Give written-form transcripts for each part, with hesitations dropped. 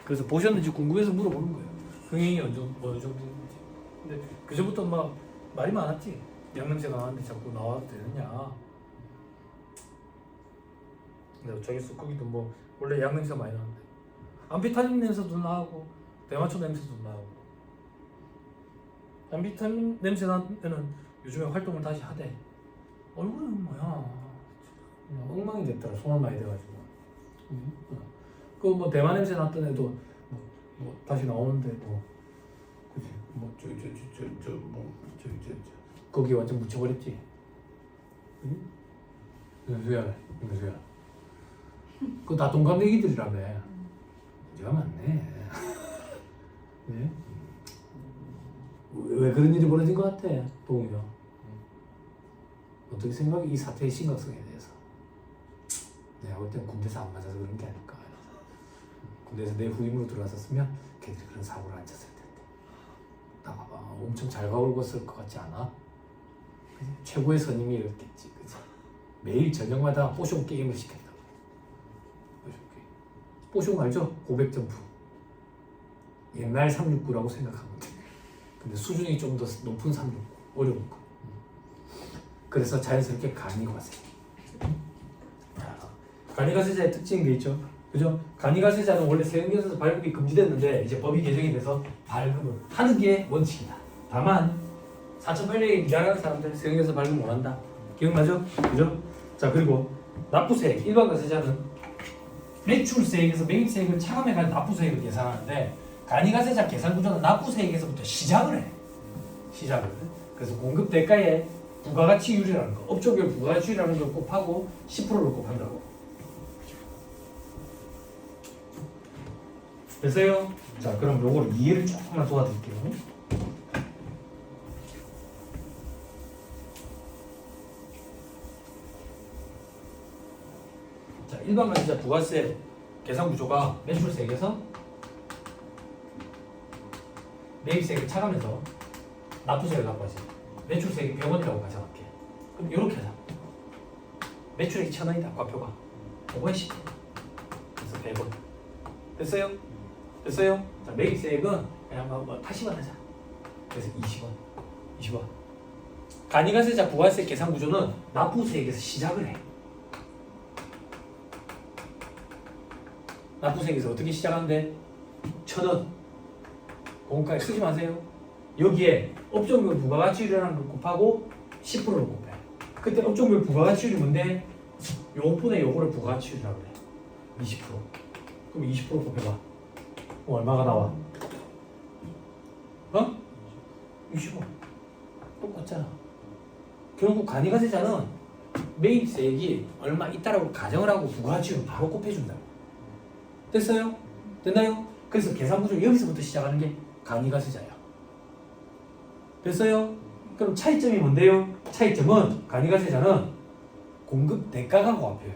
그래서 보셨는지 궁금해서 물어보는 거예요. 흥행이 어느 정도인지. 근데 그전부터 막 말이 많았지. 양냄새가 나는데 자꾸 나와도 되느냐. 근데 어쩌겠어. 거기도 뭐 원래 양냄새가 많이 나는데 암피타민 냄새도 나고 대마초 냄새도 나고. 암피타민 냄새 나면은 요즘에 활동을 다시 하대. 얼굴은 뭐야 엉망이 됐더라. 손을 많이 대가지고. 그 뭐 대마 냄새 났던 애도 뭐 다시 나오는데 뭐 그지 뭐 거기 완전 묻혀버렸지. 응? 윤수야 그거 다 동갑 얘기들이라며. 문제가 많네. 네? 왜 그런 일이 벌어진 것 같아 동우야? 어떻게 생각해 이 사태의 심각성에 대해서? 내가 볼 땐 군대에서 안 맞아서 그런 게 아닐까. 군대에서 내 후임으로 들어왔었으면 걔들이 그런 사고를 안 쳤을 텐데. 나 봐봐 엄청 잘 가울궜을 것 같지 않아? 그치? 최고의 선임이 이랬겠지. 그치? 매일 저녁마다 뽀숑 게임을 시켰다고. 뽀숑 알죠? 고백 점프. 옛날 369라고 생각하면 돼. 근데 수준이 좀 더 높은 369. 어려운 거. 그래서 자연스럽게 간이과세. 간이과세자의 특징이 게 있죠. 그죠? 간이과세자는 원래 세금계에서 발급이 금지됐는데 이제 법이 개정이 돼서 발급을 하는 게 원칙이다. 다만 4,800에 미달하는 사람들 세금계에서 발급 못한다. 기억나죠? 그죠? 자 그리고 납부세액 일반 과세자는 매출세액에서 매입세액을 차감해가지고 납부세액을 계산하는데 간이과세자 계산 구조는 납부세액에서부터 시작을 해. 시작을. 그래서 공급 대가에 부가가치율이라는 거, 업종별 부가가치율이라는 걸 곱하고 10%를 곱한다고. 됐어요? 자, 그럼 요거를 이해를 조금만 도와드릴게요. 자, 일반 과세자 부가세 계산 구조가 매출세액에서 매입세액을 차감해서 납부세액을 납부하지. 매출세액이 100원이라고 가져갈게. 그럼 이렇게 하자. 매출액이 1,000원이다. 과표가. 그거에 10%. 그래서 100원. 됐어요? 됐어요? 자, 매입세액은 그냥 뭐 80원 하자. 그래서 20원. 20원. 간이과세자 부가세 계산 구조는 납부세액에서 시작을 해. 납부세액에서 어떻게 시작하는데? 1,000원. 공과에 쓰지 마세요. 여기에 업종별 부가가치율이라는 걸 곱하고 10%를 곱해. 그때 업종별 부가가치율이 뭔데? 요번에 요거를 부가가치율이라고 그래. 20%. 그럼 20% 곱해봐. 그럼 얼마가 나와? 어? 20원. 똑같잖아. 결국 간이과세자는 매입세액이 얼마 있다라고 가정을 하고 부가가치율을 바로 곱해준다고. 됐어요? 됐나요? 그래서 계산구조 여기서부터 시작하는 게 간이과세자야. 됐어요? 그럼 차이점이 뭔데요? 차이점은 간이과세자는 공급 대가가 과표예요.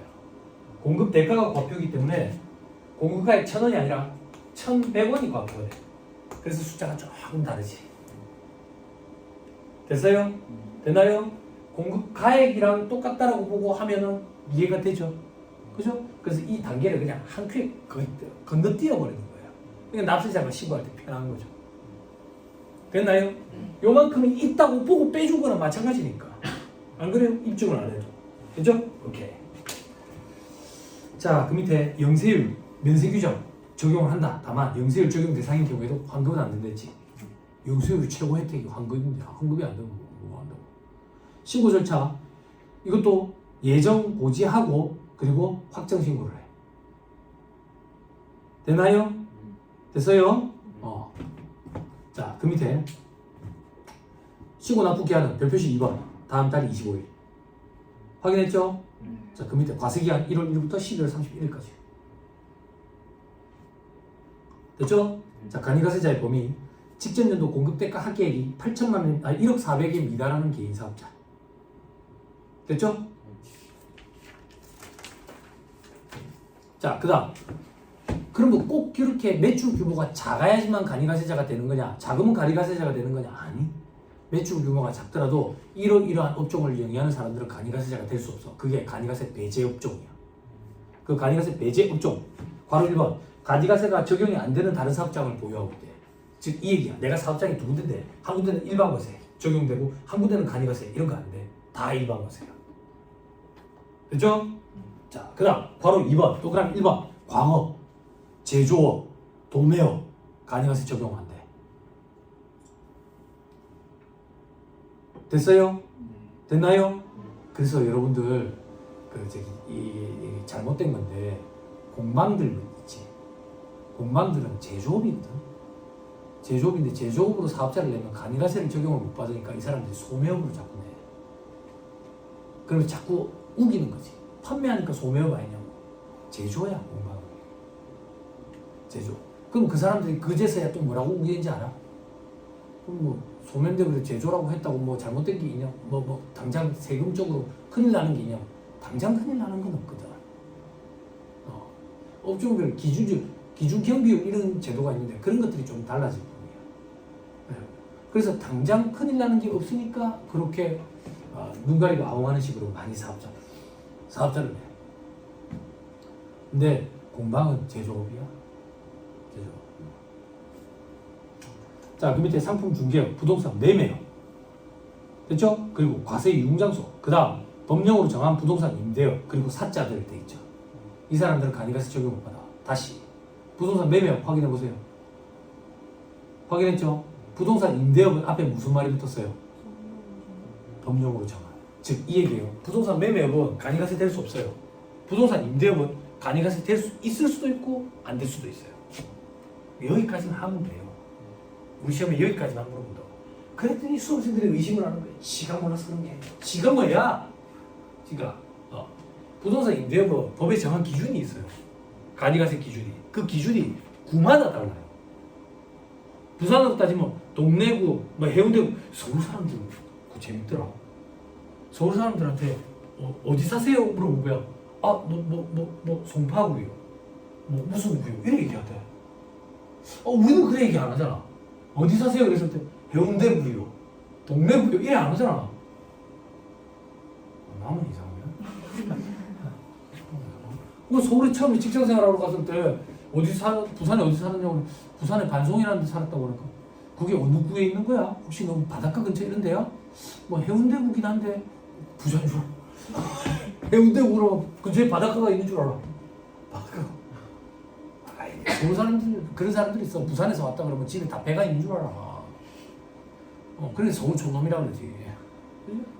공급 대가가 과표이기 때문에 공급가액 1,000원이 아니라 1,100원이 과표가 돼. 그래서 숫자가 조금 다르지. 됐어요? 되나요? 공급가액이랑 똑같다라고 보고 하면은 이해가 되죠? 그죠? 그래서 이 단계를 그냥 한 큐에 건너뛰어 버리는 거예요. 그러니까 납세자가 신고할 때 편한 거죠. 됐나요? 요만큼이 있다고 보고 빼준 거랑 마찬가지니까. 안 그래요? 입증을 안 해도. 그죠? 오케이. 자, 그 밑에 영세율, 면세 규정 적용을 한다. 다만 영세율 적용 대상인 경우에도 환급은 안 된다지. 영세율이 최고 혜택이 환급인데 환급이 안 되면 뭐 한다고. 신고 절차 이것도 예정 고지하고 그리고 확정 신고를 해. 되나요? 됐어요? 자, 그 밑에 신고 납부 기한은 별표시 2번 다음 달 25일 확인했죠? 자, 그 밑에 과세기한 1월 1일부터 12월 31일까지 됐죠? 자, 간이과세자의 범위 직전 연도 공급대가 합계액이 8천만 원, 1억 400에 미달하는 개인사업자 됐죠? 자, 그 다음 그럼 뭐 꼭 이렇게 매출 규모가 작아야지만 간이과세자가 되는 거냐? 작으면 간이과세자가 되는 거냐? 아니. 매출 규모가 작더라도 이러한 업종을 영위하는 사람들은 간이과세자가 될 수 없어. 그게 간이과세 배제 업종이야. 그 간이과세 배제 업종. 괄호 1번. 가지가세가 적용이 안 되는 다른 사업장을 보유하고 있대. 즉 이 얘기야. 내가 사업장이 두 군데인데 한 군데는 일반 과세 적용되고 한 군데는 간이가세 이런 거 안 돼. 다 일반 과세야. 됐죠? 자, 그다음 바로 2번 동그라미 1번 광업, 제조업, 도매업 간이가세 적용 안 돼. 됐어요? 됐나요? 그래서 여러분들 그 저기 이 잘못된 건데 공방들 있지. 공방들은 제조업이거든. 제조업인데 제조업으로 사업자를 내면 간이가세를 적용을 못 받으니까 이 사람들이 소매업으로 자꾸 내. 그러면 자꾸 우기는 거지. 판매하니까 소매업 아니냐고. 제조야 공방은. 제조. 그럼 그 사람들이 그제서야 또 뭐라고 우기는지 알아? 그럼 뭐 소매인데 그래 제조라고 했다고 뭐 잘못된 게 있냐? 뭐 당장 세금적으로 큰일 나는 게 있냐? 당장 큰일 나는 건 없거든. 업종별 기준 경비용 이런 제도가 있는데 그런 것들이 좀 달라질 뿐이야. 그래서 당장 큰일 나는 게 없으니까 그렇게 눈 가리고 아웅하는 식으로 많이 사업자를 내. 근데 공방은 제조업이야. 제조업. 자, 그 밑에 상품 중개업, 부동산 매매업. 됐죠? 그리고 과세 유흥장소. 그 다음 법령으로 정한 부동산 임대업 그리고 사자들 돼 있죠. 이 사람들은 간이가세 적용 못 받아. 다시 부동산 매매업 확인해 보세요. 확인했죠? 부동산 임대업은 앞에 무슨 말이 붙었어요? 법령으로 정한. 즉 이 얘기예요. 부동산 매매업은 간이가세 될 수 없어요. 부동산 임대업은 간이가세 될 수 있을 수도 있고 안 될 수도 있어요. 여기까지는 하면 돼요. 우리 시험에 여기까지만 물어본다고. 그랬더니 수험생들이 의심을 하는 거예요. 지가 몰라서 그런 게 아니야. 지가 뭐야? 지가 부동산 임대업은 법에 정한 기준이 있어요. 간이가세 기준이. 그 기준이 구마다 달라요. 부산으로 따지면 동래구, 뭐 해운대구, 서울 사람들은 그거 재밌더라. 서울 사람들한테 어디 사세요? 물어보고요. 송파구요. 무슨 구요? 이렇게 얘기하대. 우리는 그래 얘기 안 하잖아. 어디 사세요? 그랬을 때 해운대구요, 동래구요 이래 안 하잖아. 나만 이상하냐? 서울에 처음에 직장생활하러 갔을 때 부산에 어디 사느냐고. 부산에 반송이라는 데 살았다고 그러니까 그게 어느 구에 있는 거야? 혹시 너무 바닷가 근처 이런 데야? 뭐 해운대구긴 한데 부자인 줄 알아. 해운대구로 근처에 바닷가가 있는 줄 알아. 바닷가. 서울 사람들 그런 사람들이 있어. 부산에서 왔다 그러면 집에 다 배가 있는 줄 알아. 그래서 서울 촌놈이라고 그러지.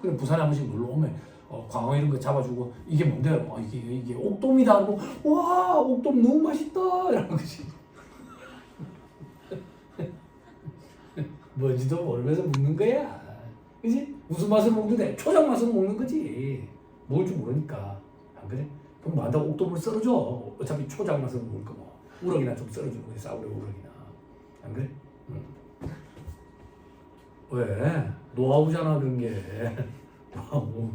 그래 부산에 한 번씩 놀러 오면 광어 이런 거 잡아주고 이게 뭔데요? 이게 옥돔이다 하고 와 옥돔 너무 맛있다 이런 거지. 뭔지도 모르면서 먹는 거야. 그지? 무슨 맛을 먹는데 초장 맛을 먹는 거지. 먹을 줄 모르니까. 안 그래? 그럼 뭐한다 옥돔을 썰어줘. 어차피 초장 맛을 먹을 거 뭐. 우럭이나 좀 썰어주는 거지. 싸구려 우럭이나. 안 그래? 왜? 노하우잖아 그런 게. 노하우.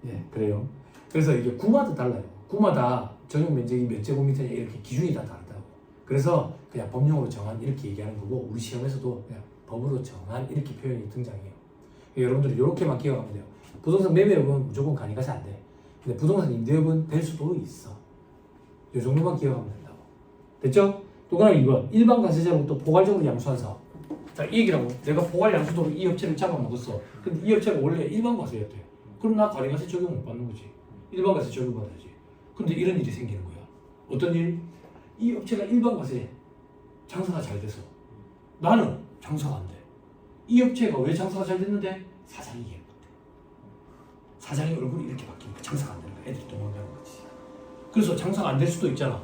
예, 그래요. 그래서 이게 구마다 달라요. 구마다 전용 면적이 몇 제곱미터냐 이렇게 기준이 다 다르다고. 그래서 그냥 법령으로 정한 이렇게 얘기하는 거고 우리 시험에서도 그냥 법으로 정한 이렇게 표현이 등장해요. 여러분들이 이렇게만 기억하면 돼요. 부동산 매매업은 무조건 간이가세 안 돼. 근데 부동산 임대업은 될 수도 있어. 이 정도만 기억하면 된다고. 됐죠? 또 그럼 이거 일반 과세자로부터 포괄적으로 양수한 사업. 자, 이 얘기라고. 내가 포괄 양수도로 이 업체를 잡아먹었어. 근데 이 업체가 원래 일반 과세였대. 그럼 나 관리과세 적용 못 받는 거지. 일반 과세 적용 받아야지. 근데 이런 일이 생기는 거야. 어떤 일? 이 업체가 일반 과세 장사가 잘 돼서 나는 장사가 안 돼. 이 업체가 왜 장사가 잘 됐는데? 사장이 이해 못 돼. 사장의 얼굴이 이렇게 바뀌니까 장사가 안 되는 거야. 애들이 도망가는 거지. 그래서 장사가 안 될 수도 있잖아.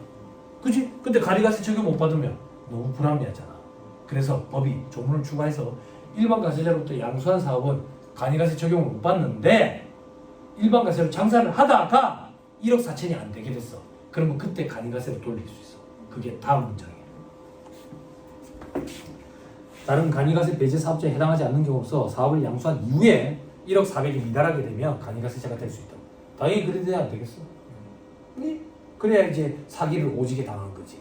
그치? 근데 관리과세 적용 못 받으면 너무 불합리하잖아. 그래서 법이 조문을 추가해서 일반 과세자로부터 양수한 사업은 간이가세 적용을 못 받는데 일반 과세로 장사를 하다가 1억 4천이 안 되게 됐어. 그러면 그때 간이가세로 돌릴 수 있어. 그게 다음 문장이에요. 다른 간이가세 배제 사업자에 해당하지 않는 경우 없어 사업을 양수한 이후에 1억 400이 미달하게 되면 간이가세자가 될 수 있다고. 당연히 그래야 돼야 안 되겠어. 그래야 이제 사기를 오지게 당한 거지.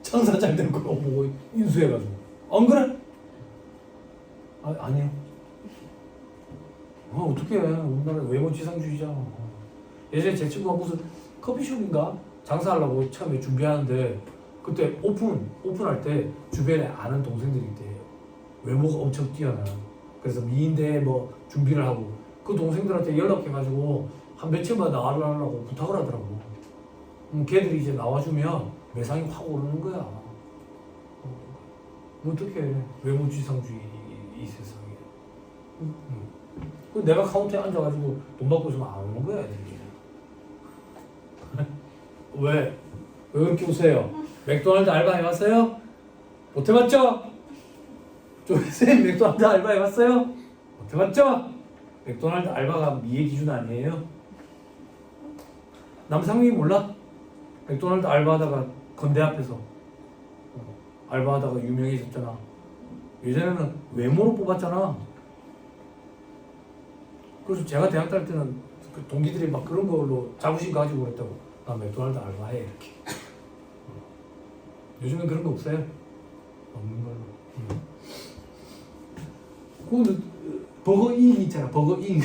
장사 잘 된 거 보고 인수해가지고. 안 그래? 아니요. 어떻게 해. 우리나라 외모지상주의자. 예전에 제 친구가 무슨 커피숍인가 장사하려고 처음에 준비하는데 그때 오픈할 때 주변에 아는 동생들이 있대요. 외모가 엄청 뛰어난. 그래서 미인대 뭐 준비를 하고 그 동생들한테 연락해가지고 한 며칠만 나와달라고 부탁을 하더라고. 걔들이 이제 나와주면 매상이 확 오르는 거야. 어떻게 외모지상주의 이 세상에. 내가 카운터에 앉아가지고 돈 받고 있으면 안 오는 거야 애들이. 왜 그렇게 웃어요? 맥도날드 알바 해봤어요? 못 해봤죠? 조선생님 맥도날드 알바 해봤어요? 못 해봤죠? 맥도날드 알바가 미의 기준 아니에요? 남상민이 몰라? 맥도날드 알바하다가 건대 앞에서 알바하다가 유명해졌잖아. 예전에는 외모로 뽑았잖아. 그래서 제가 대학 다닐 때는 그 동기들이 막 그런 걸로 자부심 가지고 그랬다고. 나 맥도날드 알바해 이렇게. 요즘엔 그런 거 없어요? 없는 걸로. 그 버거잉 있잖아. 버거잉.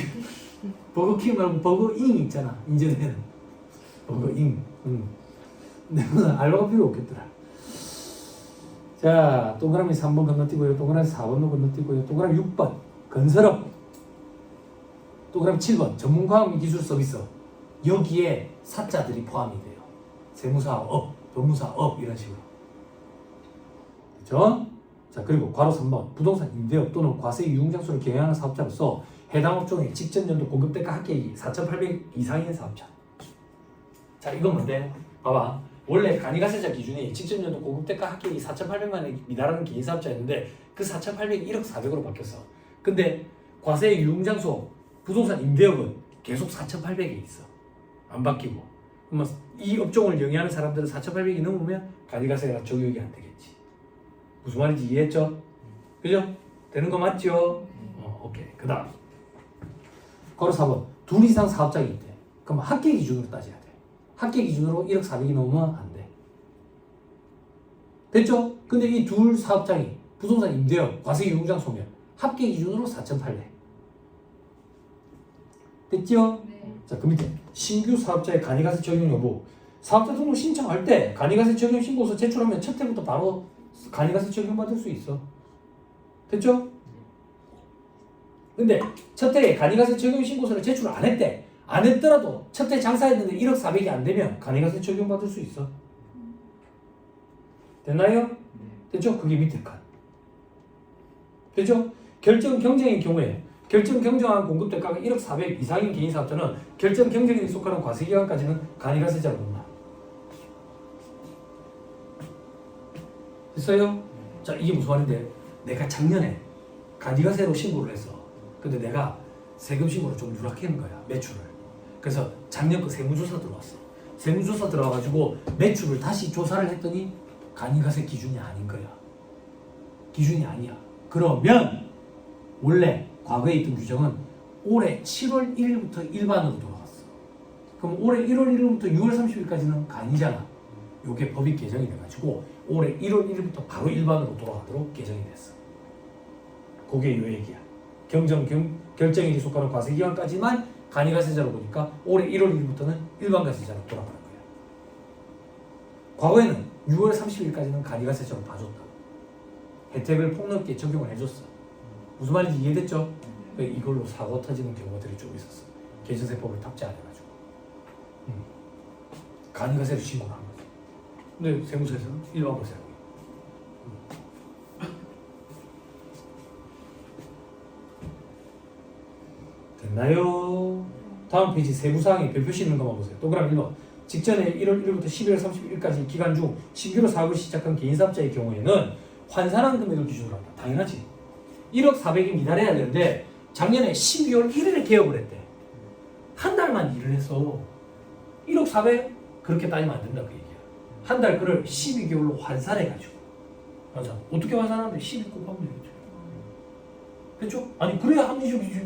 버거킹 말고 버거잉 있잖아. 이제는 버거잉. 내가 알바가 필요 없겠더라. 자, 동그라미 3번 건너뛰고요. 동그라미 4번도 건너뛰고요. 동그라미 6번 건설업. 동그라미 7번 전문과학 기술 서비스. 여기에 사자들이 포함이 돼요. 세무사업, 법무사업 이런 식으로. 그렇죠? 자, 그리고 괄호 3번 부동산 임대업 또는 과세 유흥장소를 경영하는 사업자로서 해당 업종의 직전 연도 공급대가 합계액이 4,800 이상인 사업자. 자, 이건 뭔데? 봐봐. 원래 간이가세자 기준이 직전 연도 공급대가 합계액이 4,800만 원에 미달하는 개인 사업자였는데 그 4,800이 1억 400으로 바뀌었어. 근데 과세 유흥장소 부동산 임대업은 계속 4,800에 있어. 안 바뀌고. 그러면 이 업종을 영위하는 사람들은 4,800이 넘으면 간이가세가 적용이 안 되겠지. 무슨 말인지 이해했죠? 그죠? 되는 거 맞죠? 오케이. 그 다음 괄호 4번 둘 이상 사업장이 있대. 그럼 합계 기준으로 따져야 돼. 합계 기준으로 1억 400이 넘으면 안 돼. 됐죠? 근데 이 둘 사업장이 부동산 임대업, 과세 유흥장소면 합계 기준으로 4,800. 됐죠? 네. 자, 그 밑에 신규 사업자의 간이가세 적용 여부. 사업자 등록 신청할 때 간이가세 적용 신고서 제출하면 첫 해부터 바로 간이가세 적용받을 수 있어. 됐죠? 근데 첫 해에 간이가세 적용 신고서를 제출 안 했대. 안 했더라도 첫 해 장사했는데 1억 400이 안 되면 간이가세 적용받을 수 있어. 됐나요? 됐죠? 그게 밑에 칸. 됐죠? 결정 경쟁의 경우에 결정 경쟁한 공급 대가가 1억 400 이상인 개인 사업자는 결정 경쟁에 속하는 과세기간까지는 간이가세자로 본다. 됐어요? 자, 이게 무슨 말인데? 내가 작년에 간이가세로 신고를 했어. 근데 내가 세금 신고를 좀 누락한 거야, 매출을. 그래서 작년 그 세무조사 들어왔어. 세무조사 들어와가지고 매출을 다시 조사를 했더니 간이가세 기준이 아닌 거야. 기준이 아니야. 그러면 원래 과거에 있던 규정은 올해 7월 1일부터 일반으로 돌아갔어. 그럼 올해 1월 1일부터 6월 30일까지는 간이잖아. 요게 법이 개정이 돼가지고 올해 1월 1일부터 바로 일반으로 돌아가도록 개정이 됐어. 그게 요 얘기야. 결정에 속하는 과세기간까지만 간이가세자로 보니까 올해 1월 1일부터는 일반가세자로 돌아가는 거야. 과거에는 6월 30일까지는 간이가세자로 봐줬다. 혜택을 폭넓게 적용을 해줬어. 무슨 말인지 이해됐죠? 이걸로 사고 터지는 경우들이 좀 있었어. 계정세법을 탑재 안 해가지고. 간이가세를 신고를 한 거지. 근데 세무서에서는 일반과세라고. 됐나요? 다음 페이지 세부사항에 별표시 있는 것만 보세요. 동그라미 1번. 직전에 1월 1일부터 12월 31일까지 기간 중 신규로 사업을 시작한 개인사업자의 경우에는 환산한 금액을 기준으로 한다. 당연하지. 1억 400이 미달해야 되는데 작년에 12월 1일에 개업을 했대. 한 달만 일을 했어. 1억 400? 그렇게 따지면 안 된다 그 얘기야. 한 달 거를 12개월로 환산해가지고. 맞아. 어떻게 환산하는데 12 곱하면 되겠죠. 됐죠? 아니 그래야 합리적이지.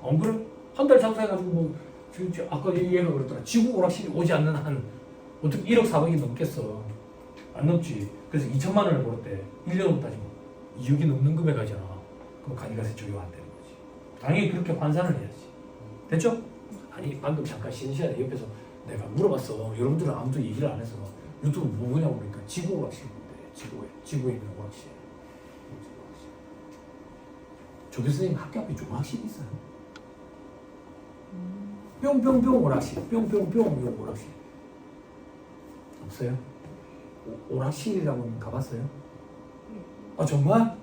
안 그래? 한 달 장사해가지고 뭐 아까 얘가 그랬더라. 지구 오락실이 오지 않는 한 어떻게 1억 4백이 넘겠어. 안 넘지. 그래서 2천만 원을 벌었대. 1년으로 따지면 2억이 넘는 금액이잖아. 그럼 간이가세 적용 안 되는 거지. 당연히 그렇게 환산을 해야지. 됐죠? 아니 방금 잠깐 쉬는 시간에 옆에서 내가 물어봤어. 여러분들은 아무도 얘기를 안 해서 유튜브 뭐냐고 그러니까 지구 오락실인데 지구에 있는 오락실. 조 교수님 학교 앞에 좀 오락실이 있어요. 뿅뿅뿅 오락실, 뿅뿅뿅 오락실 없어요? 오락실이라고는 가봤어요? 아 정말?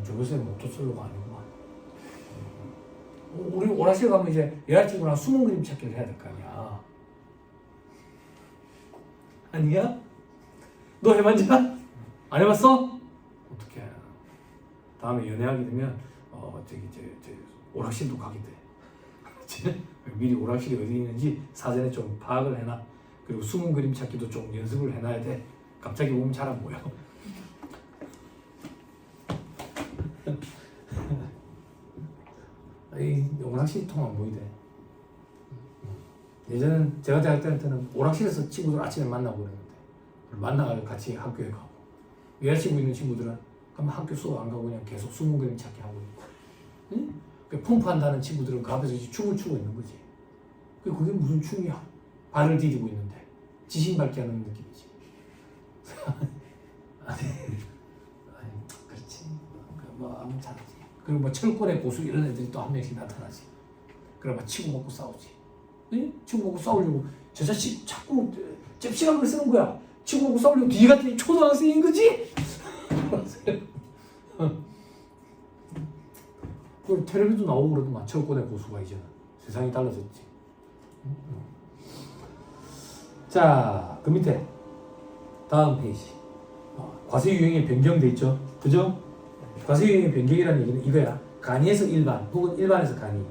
조 교수님 모토솔로가 아니구만. 우리 오락실 가면 이제 여자친구랑 숨은 그림 찾기를 해야 될 거 아니야. 아니야? 너 해봤냐? 안 해봤어? 어떡해. 다음에 연애하게 되면 오락실도 가게 돼. 미리 오락실이 어디 있는지 사전에 좀 파악을 해놔. 그리고 숨은 그림 찾기도 좀 연습을 해놔야 돼. 갑자기 보면 잘 안 보여. 이 오락실이 통 안 보이대. 예전엔 제가 대학 다닐 때는 오락실에서 친구들 아침에 만나고 그랬는데 만나가지고 같이 학교에 가고 여자친구 있는 친구들은 그럼 학교 수업 안 가고 그냥 계속 숨은 그림 찾기 하고 있고 응? 펌프한다는 친구들은 그 앞에서 이제 춤을 추고 있는 거지. 그게 무슨 춤이야? 발을 디디고 있는데 지신밟기 하는 느낌이지. 아니 그렇지. 뭐 아무 잘하지. 그리고 뭐 철권의 고수 이런 애들이 또 한 명씩 나타나지. 그래 막 치고 먹고 싸우지. 응? 치고 먹고 싸우려고 저 자식 자꾸 잽시각을 쓰는 거야. 치고 먹고 싸우려고 니 같은 초등학생인 거지? 그 텔레비도 나오고 그러더만. 철권의 고수가 이제는 세상이 달라졌지. 자, 그 밑에 다음 페이지. 과세 유형이 변경돼 있죠. 그죠? 과세 유형의 변경이라는 얘기는 이거야. 간이에서 일반 혹은 일반에서 간이.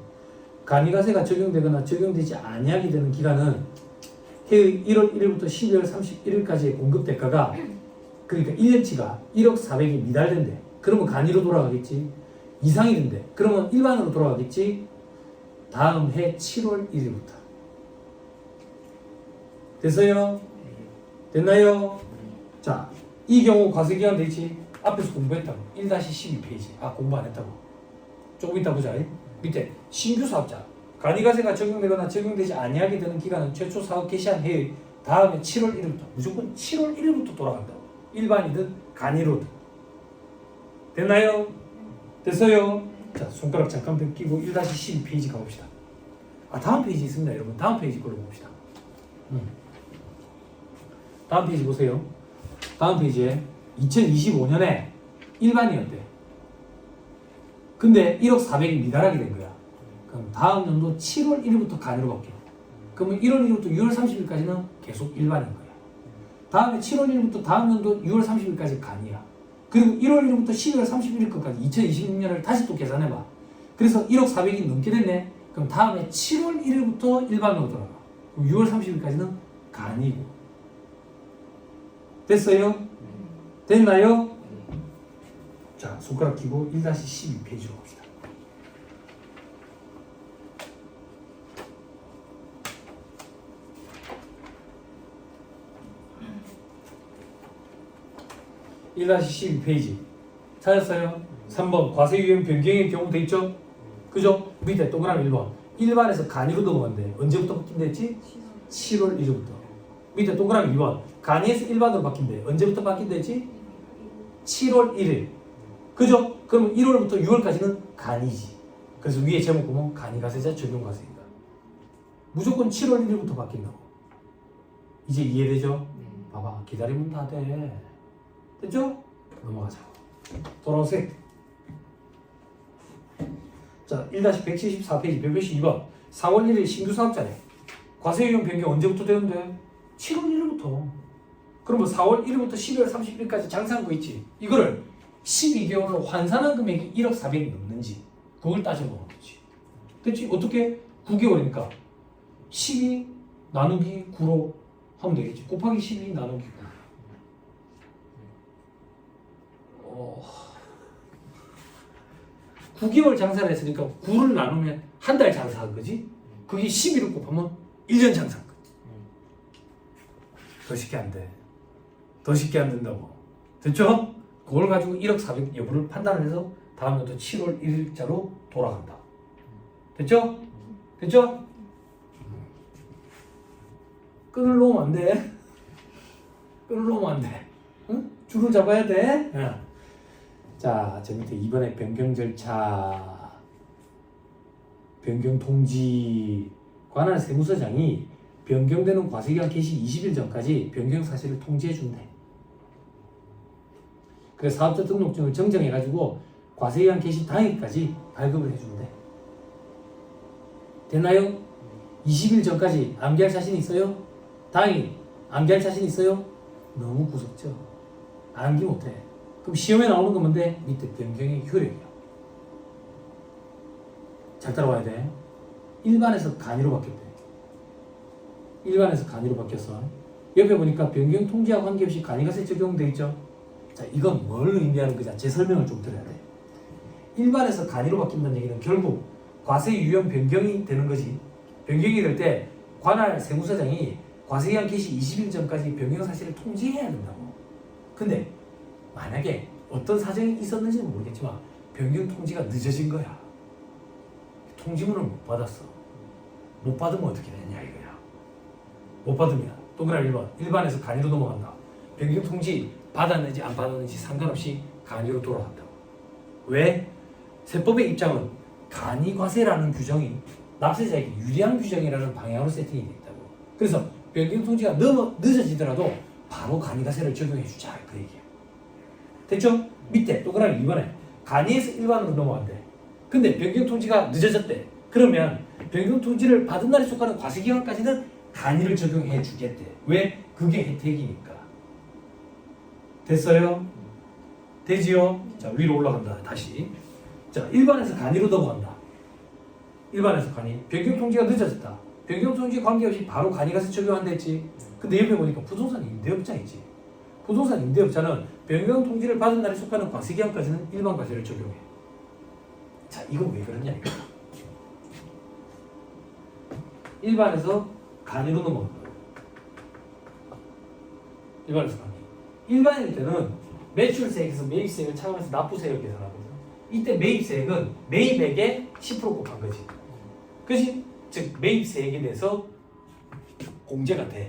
간이과세가 적용되거나 적용되지 아니하게 되는 기간은 해의 1월 1일부터 12월 31일까지의 공급 대가가 그러니까 1년치가 1억 400이 미달된대. 그러면 간이로 돌아가겠지. 이상이 된대. 그러면 일반으로 돌아가겠지. 다음 해 7월 1일부터. 됐어요? 됐나요? 자, 이 경우 과세기간 되지. 앞에서 공부했다고. 1-12페이지. 아, 공부 안 했다고. 조금 이따 보자. 밑에 신규 사업자. 간이과세가 적용되거나 적용되지 아니하게 되는 기간은 최초 사업 개시한 해의 다음에 7월 1일부터. 무조건 7월 1일부터 돌아간다고. 일반이든 간이로든. 됐나요? 됐어요? 자, 손가락 잠깐 벗기고 1-12페이지 가봅시다. 아, 다음 페이지 있습니다, 여러분. 다음 페이지 걸로 봅시다. 다음 페이지 보세요. 다음 페이지에 2025년에 일반이었대. 근데 1억 400이 미달하게 된 거야. 그럼 다음 연도 7월 1일부터 간이로 바뀌어. 그러면 1월 1일부터 6월 30일까지는 계속 일반인 거야. 다음에 7월 1일부터 다음 연도 6월 30일까지 간이야. 그리고 1월 1일부터 12월 31일까지 2026년을 다시 또 계산해봐. 그래서 1억 400이 넘게 됐네. 그럼 다음에 7월 1일부터 일반으로 돌아가. 그럼 6월 30일까지는 간이고. 됐어요? 됐나요? 자, 손가락 끼고 1-12페이지로 갑시다. (1-12페이지) 찾았어요? 3번 과세 유형 변경의 경우 돼 있죠? 그죠? 밑에 동그라미 1번 일반에서 간이로 넘어간대. 언제부터 바뀐댔지? 7월 1일부터. 밑에 동그라미 2번 간이에서 일반으로 바뀐대. 언제부터 바뀐댔지? 7월 1일. 그죠? 그럼 1월부터 6월까지는 간이지. 그래서 위에 제목 보면 간이과세자 적용과세입니다. 무조건 7월 1일부터 바뀐다고. 이제 이해되죠? 봐봐, 기다리면 다 돼. 됐죠? 넘어가자. 돌아오세요. 자, 1-174페이지 182번 4월 1일 신규 사업자네. 과세 유형 변경 언제부터 되는데? 7월 1일부터. 그러면 4월 1일부터 12월 31일까지 장사한 거 있지? 이거를 12개월로 환산한 금액이 1억 400이 넘는지 그걸 따져보는 거지. 됐지? 어떻게? 9개월이니까 12 나누기 9로 하면 되겠지. 곱하기 12 나누기 9. 9개월 장사를 했으니까 9를 나누면 한 달 장사한 거지. 그게 12를 곱하면 1년 장사한 거지. 더 쉽게 안 돼. 더 쉽게 안 된다고. 됐죠? 그걸 가지고 1억 400 여부를 판단을 해서 다음 연도 7월 1일자로 돌아간다. 됐죠? 됐죠? 끈을 놓으면 안 돼. 끈을 놓으면 안 돼. 응? 줄을 잡아야 돼. 응. 자, 저 밑에 이번에 변경 절차, 변경 통지 관할 세무서장이 변경되는 과세기한 개시 20일 전까지 변경 사실을 통지해 준대. 그래서 사업자 등록증을 정정해가지고 과세기한 개시 당일까지 발급을 해준대. 됐나요? 20일 전까지 암기할 자신 있어요? 당일 암기할 자신 있어요? 너무 구석져. 암기 못해. 그럼 시험에 나오는 건 뭔데? 밑에 변경의 효력이야. 잘 따라와야 돼. 일반에서 간이로 바뀌었대. 일반에서 간이로 바뀌었어. 옆에 보니까 변경 통지와 관계없이 간이가세 적용돼 있죠. 자, 이건 뭘 의미하는 거냐? 제 설명을 좀 드려야 돼. 일반에서 간이로 바뀐다는 얘기는 결국 과세 유형 변경이 되는 거지. 변경이 될 때 관할 세무서장이 과세기한 개시 20일 전까지 변경 사실을 통지해야 된다고. 근데 만약에 어떤 사정이 있었는지는 모르겠지만 변경 통지가 늦어진 거야. 통지문을 못 받았어. 못 받으면 어떻게 되냐 이거야. 못 받으면 동그라미 1번 일반에서 간이로 넘어간다. 변경 통지 받았는지 안 받았는지 상관없이 간이로 돌아간다고. 왜? 세법의 입장은 간이과세라는 규정이 납세자에게 유리한 규정이라는 방향으로 세팅이 되어 있다고. 그래서 변경 통지가 늦어지더라도 바로 간이과세를 적용해 주자 그 얘기야. 됐죠? 밑에 동그라미 2번에 간이에서 일반으로 넘어간대. 근데 변경 통지가 늦어졌대. 그러면 변경 통지를 받은 날에 속하는 과세기간까지는 간이를 적용해 주겠대. 왜? 그게 혜택이니까. 됐어요? 되지요? 자, 위로 올라간다. 다시. 자, 일반에서 간이로 넘어간다. 일반에서 간이. 변경 통지가 늦어졌다. 변경 통지 관계없이 바로 간이가세 적용한다 했지. 근데 옆에 보니까 부동산 임대업자이지. 부동산 임대업자는 변경 통지를 받은 날에 속하는 과세기간까지는 일반 과세를 적용해. 자, 이건 왜 그러냐 이거. 일반에서 간이로 넘어간다. 일반에서 간이. 일반일 때는 매출세액에서 매입세액을 차감해서 납부세액을 계산하거든. 이때 매입세액은 매입액의 10% 곱한 거지. 그치? 즉 매입세액에 대해서 공제가 돼.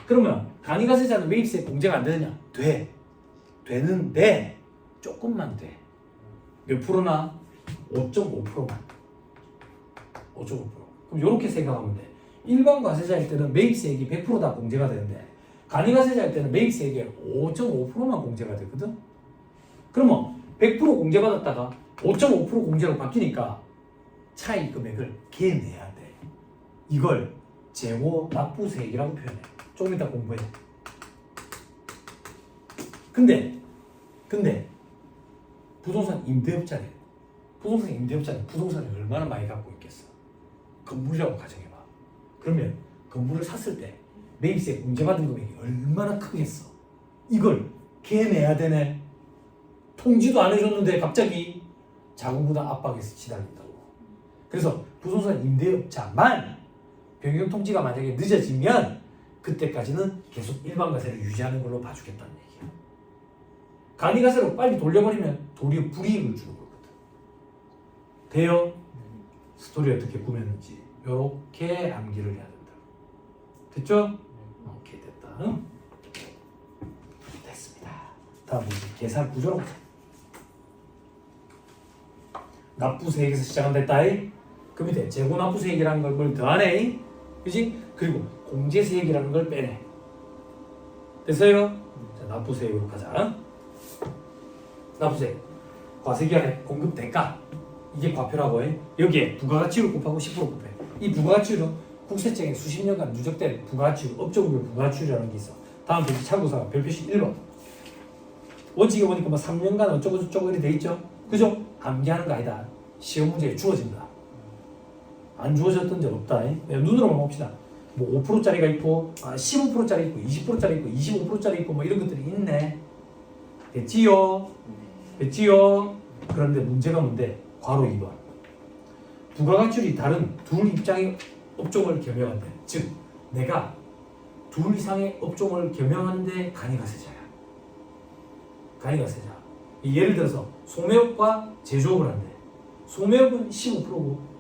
그러면 간이가세자는 매입세액 공제가 안 되느냐? 돼. 되는데 조금만 돼. 몇 프로나? 5.5%만. 5.5%. 그럼 이렇게 생각하면 돼. 일반 과세자일 때는 매입세액이 100% 다 공제가 되는데 간이가세자일 때는 매입세액의 5.5%만 공제가 되거든. 그러면 100% 공제받았다가 5.5% 공제로 바뀌니까 차이 금액을 개내야 돼. 이걸 재고 납부세액이라고 표현해. 조금 이따 공부해. 근데 부동산 임대업자네. 부동산 임대업자는 부동산을 얼마나 많이 갖고 있겠어. 건물이라고 가정해봐. 그러면 건물을 샀을 때 매입세 공제받은 금액이 얼마나 크겠어. 이걸 개내야 되네. 통지도 안 해줬는데 갑자기 자금부담 압박에서 시달린다고. 그래서 부동산 임대업자만 변경 통지가 만약에 늦어지면 그때까지는 계속 일반과세를 유지하는 걸로 봐주겠다는 얘기야. 간이과세로 빨리 돌려버리면 도리어 불이익을 주는 거거든. 돼요? 스토리 어떻게 꾸몄는지 이렇게 암기를 해야 된다. 됐죠? 오케이, 됐다. 응? 됐습니다. 다음 계산 구조로 보자. 납부세액에서 시작한다 했다이. 그 밑에 재고납부세액이라는 걸 뭘 더하네. 그지? 그리고 공제세액이라는 걸 빼네. 됐어요? 자, 납부세액으로 가자. 납부세액. 과세기간의 공급 대가. 이게 과표라고 해. 여기에 부가가치율 곱하고 10% 곱해. 이 부가가치율은 국세청에 수십 년간 누적된 부가가치율, 업종별 부가가치율이라는 게 있어. 다음 페이지 참고사항 별표시 1번. 원칙에 보니까 뭐 3년간 어쩌고 저쩌고 이렇게 돼 있죠? 그죠? 암기하는 거 아니다. 시험 문제에 주어진다. 안 주어졌던 적 없다. 눈으로만 봅시다. 뭐 5%짜리가 있고, 15%짜리 있고, 20%짜리 있고, 25%짜리 있고, 뭐 이런 것들이 있네. 됐지요? 됐지요? 그런데 문제가 뭔데? 괄호 2번. 부가가치율이 다른 둘 입장의 업종을 겸용한대. 즉, 내가 둘 이상의 업종을 겸용하는데 간이가세자야. 간이가세자. 예를 들어서 소매업과 제조업을 한대. 소매업은 15%고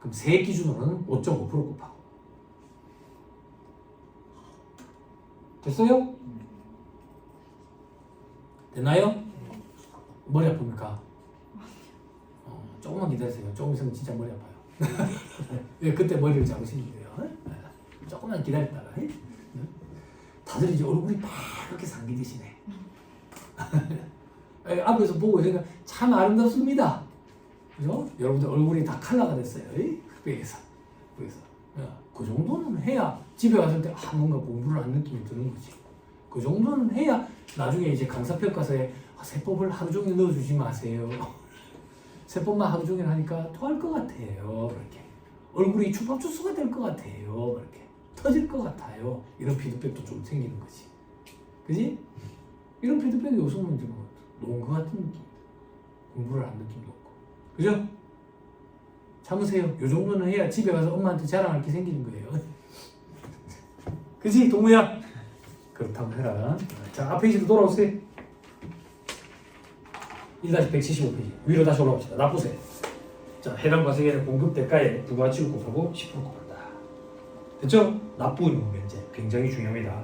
그럼 세액 기준으로는 5.5% 곱하고. 됐어요? 됐나요? 머리 아픕니까? 조금만 기다리세요. 조금 있으면 진짜 머리 아파요. 왜 그때 머리를 잡으시는 거예요? 조금만 기다렸다가 다들 이제 얼굴이 파랗게 상기되시네. 앞에서 보고 있으니까 참 아름답습니다. 그죠? 여러분들 얼굴이 다 컬러가 됐어요. 흑백에서. 그래서 그 정도는 해야 집에 갔을 때 뭔가 공부를 한 느낌이 드는 거지. 그 정도는 해야 나중에 이제 강사평가서에 세법을 하루 종일 넣어주지 마세요. 세법만 하루 종일 하니까 토할 것 같아요. 이렇게 얼굴이 주밥주스가 될 것 같아요. 이렇게 터질 것 같아요. 이런 피드백도 좀 생기는 거지. 그지? 이런 피드백이 요즘은 이제 뭐 논거 같은 느낌. 공부를 한 느낌도 없고. 그죠? 참으세요. 요 정도는 해야 집에 가서 엄마한테 자랑할 게 생기는 거예요. 그지? 동우야? 그렇다고 해라. 자, 앞 페이지로 돌아오세요. 1-175페이지. 위로 다시 올라갑시다. 납부세. 자, 해당 과세계는 공급 대가에 부가치를 곱하고 10% 곱한다. 됐죠? 납부의무 면제. 굉장히 중요합니다.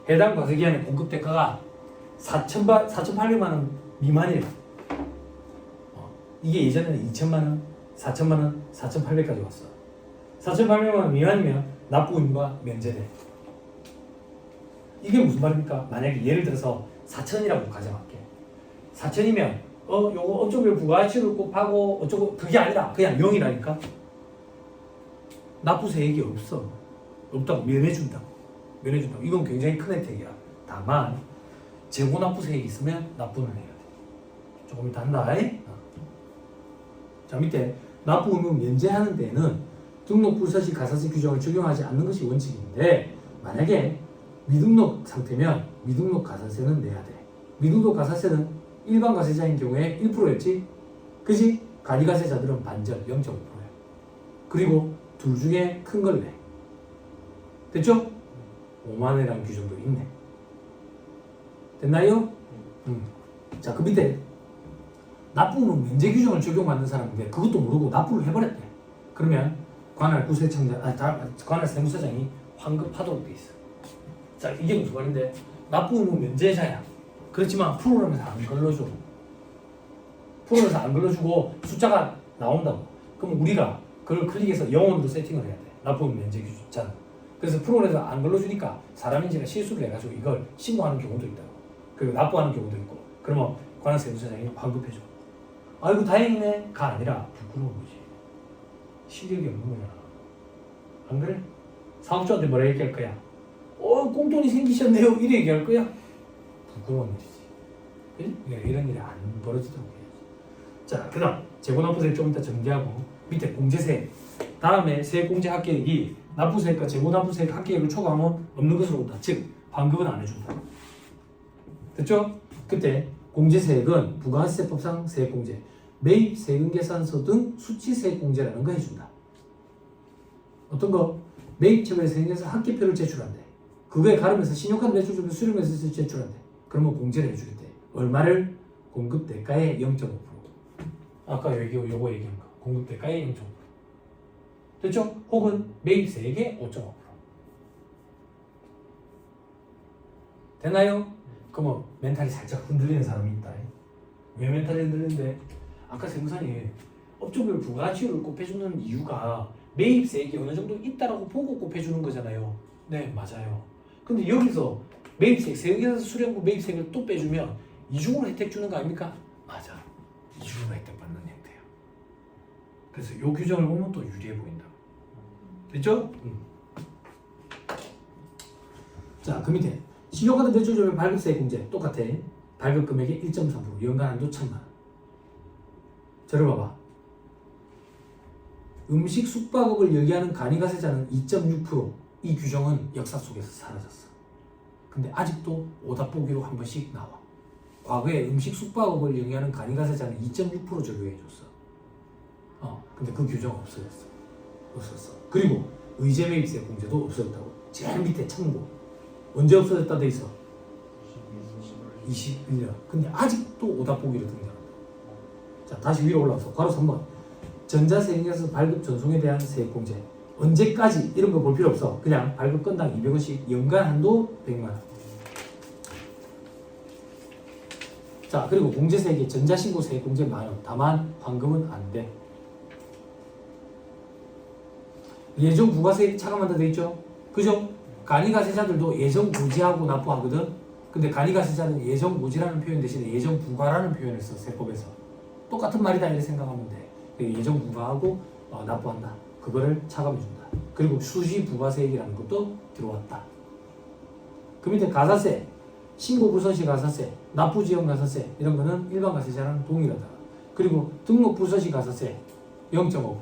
해당 과세기한의 공급 대가가 4,800만 원 미만이에요. 이게 예전에는 2천만 원, 4천만 원, 4,800까지 왔어. 4,800만 원 미만이면 납부의무가 면제돼. 이게 무슨 말입니까? 만약에 예를 들어서 4천이라고 가정할게. 4천이면 요거 어쩌고 부가치를 곱하고 어쩌고 그게 아니라 그냥 0이라니까. 납부세액이 없다고 면해준다고. 이건 굉장히 큰 혜택이야. 다만 재고 납부세액이 있으면 납부는 해야 돼. 조금 이따 한다. 자, 밑에 납부 의무 면제하는 데는 등록 불사시 가사세 규정을 적용하지 않는 것이 원칙인데, 만약에 미등록 상태면 미등록 가사세는 내야 돼. 미등록 가사세는 일반 가세자인 경우에 1%였지? 그지? 간이가세자들은 반절 0.5%야. 그리고 둘 중에 큰 걸 내. 됐죠? 5만 원이라는 규정도 있네. 됐나요? 자, 그 밑에 납부는 면제 규정을 적용받는 사람인데 그것도 모르고 납부를 해버렸대. 그러면 관할 관할 세무서장이 환급하도록 돼 있어. 자, 이게 무슨 말인데? 납부는 면제자야. 그렇지만 프로그램에서 안 걸러줘. 프로그램에서 안 걸러주고 숫자가 나온다고. 그럼 우리가 그걸 클릭해서 0원으로 세팅을 해야 돼. 납부는 면제 규정. 그래서 프로그램에서 안 걸러주니까 사람인지가 실수를 해가지고 이걸 신고하는 경우도 있다고. 그리고 납부하는 경우도 있고. 그러면 관할 세무서장이 환급해줘. 아이고 다행이네 가 아니라 부끄러운 거지. 실력이 없는 거잖아. 안 그래? 사업주한테 뭐라 얘기할 거야? 꽁돈이 생기셨네요 이래 얘기할 거야? 부끄러운 일이지. 그래? 이런 일이 안 벌어지도록 해야지. 자, 그 다음 재고납부세 좀 이따 정리하고 밑에 공제세. 다음에 세액공제 합계액이 납부세액과 재고납부세액 합계액을 초과하면 없는 것으로 본다. 즉 환급은 안 해준다. 됐죠? 그때 공제세액은 부가세법상 세액공제, 매입 세금계산서 등 수치세액공제라는 거 해준다. 어떤 거? 매입처분에 세금계산 합계표를 제출한대. 그거에 가름해서 신용카드 대출주면 수령해서 제출한대. 그러면 공제를 해주겠대. 얼마를? 공급대가의 0.5%. 아까 요거 얘기한 거. 공급대가의 0.5%. 됐죠? 혹은 매입세액의 5.5%. 됐나요? 그러면 멘탈이 살짝 흔들리는 사람이 있다. 왜 멘탈이 흔들리는데? 아까 세무사님 업종별 부가치를 곱해주는 이유가 매입세액이 어느 정도 있다라고 보고 곱해주는 거잖아요. 네, 맞아요. 근데 여기서 매입세액, 세금계산서 수령부 매입세액을 또 빼주면 이중으로 혜택 주는 거 아닙니까? 맞아. 이중으로 혜택 받는 형태야. 그래서 이 규정을 보면 또 유리해 보인다. 됐죠? 자, 그 밑에 신용카드 대출조별 발급세액 공제 똑같아. 발급 금액의 1.3%, 연간 한도 1,000만 원. 들어봐봐. 음식 숙박업을 열기하는 간이가세자는 2.6%. 이 규정은 역사 속에서 사라졌어. 근데 아직도 오답보기로 한 번씩 나와. 과거에 음식 숙박업을 영위하는 간이가세자는 2.6% 적용해줬어. 근데 그 규정 없어졌어. 그리고 의제매입세 공제도 없어졌다고. 제일 밑에 참고. 언제 없어졌다 돼 있어? 21년. 근데 아직도 오답보기로 등장한다. 자, 다시 위로 올라와서 괄호 3번. 전자세액에서 발급 전송에 대한 세액공제. 언제까지 이런 거 볼 필요 없어. 그냥 발급 건당 200원씩 연간 한도 100만 원. 자, 그리고 공제세액에 전자신고 세액공제 만원. 다만 환급은 안 돼. 예정 부가세액 차감한다 돼 있죠? 그죠? 간이가세자들도 예정 고지하고 납부하거든. 근데 간이가세자는 예정 고지라는 표현 대신에 예정 부가라는 표현을 써. 세법에서. 똑같은 말이다 이렇게 생각하면 돼. 예정 부가하고 납부한다. 그거를 차감해준다. 그리고 수시 부가세액이라는 것도 들어왔다. 그 밑에 가사세, 신고부서시 가사세, 납부지역 가사세 이런 거는 일반 가세자랑 동일하다. 그리고 등록부서시 가사세 0.5%,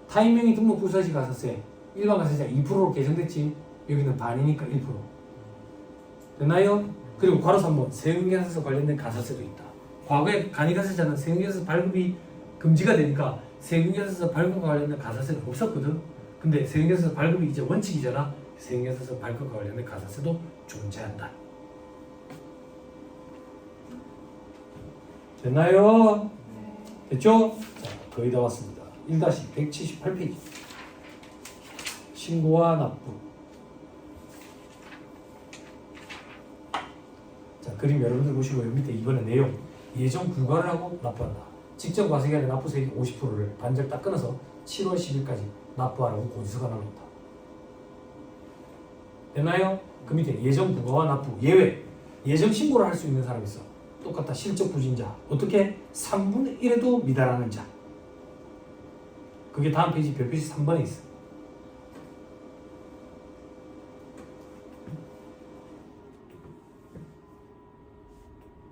타인명의 등록부서시 가사세 일반 가세자 2%로 개정됐지. 여기는 반이니까 1%. 됐나요? 그리고 괄호 3번 세금계산서 관련된 가사세도 있다. 과거에 간이가세자는 세금계산서 발급이 금지가 되니까 세금계산서 발급과 관련된 가사세는 없었거든. 근데 세금계산서 발급이 이제 원칙이잖아. 세금계산서 발급과 관련된 가사세도 존재한다. 됐나요? 됐죠? 자, 거의 다 왔습니다. 1-178페이지. 신고와 납부. 자, 그림 여러분들 보시고 여기 밑에 이번에 내용. 예정 불가를 하고 납부한다. 직접 과세가 아니라 납부세액 50%를 반절 딱 끊어서 7월 10일까지 납부하라고 고지서가 나온다. 됐나요? 그 밑에 예정 부가와 납부 예외. 예정 신고를 할 수 있는 사람이 있어. 똑같다. 실적 부진자. 어떻게? 3분의 1에도 미달하는 자. 그게 다음 페이지 별표시 3번에 있어.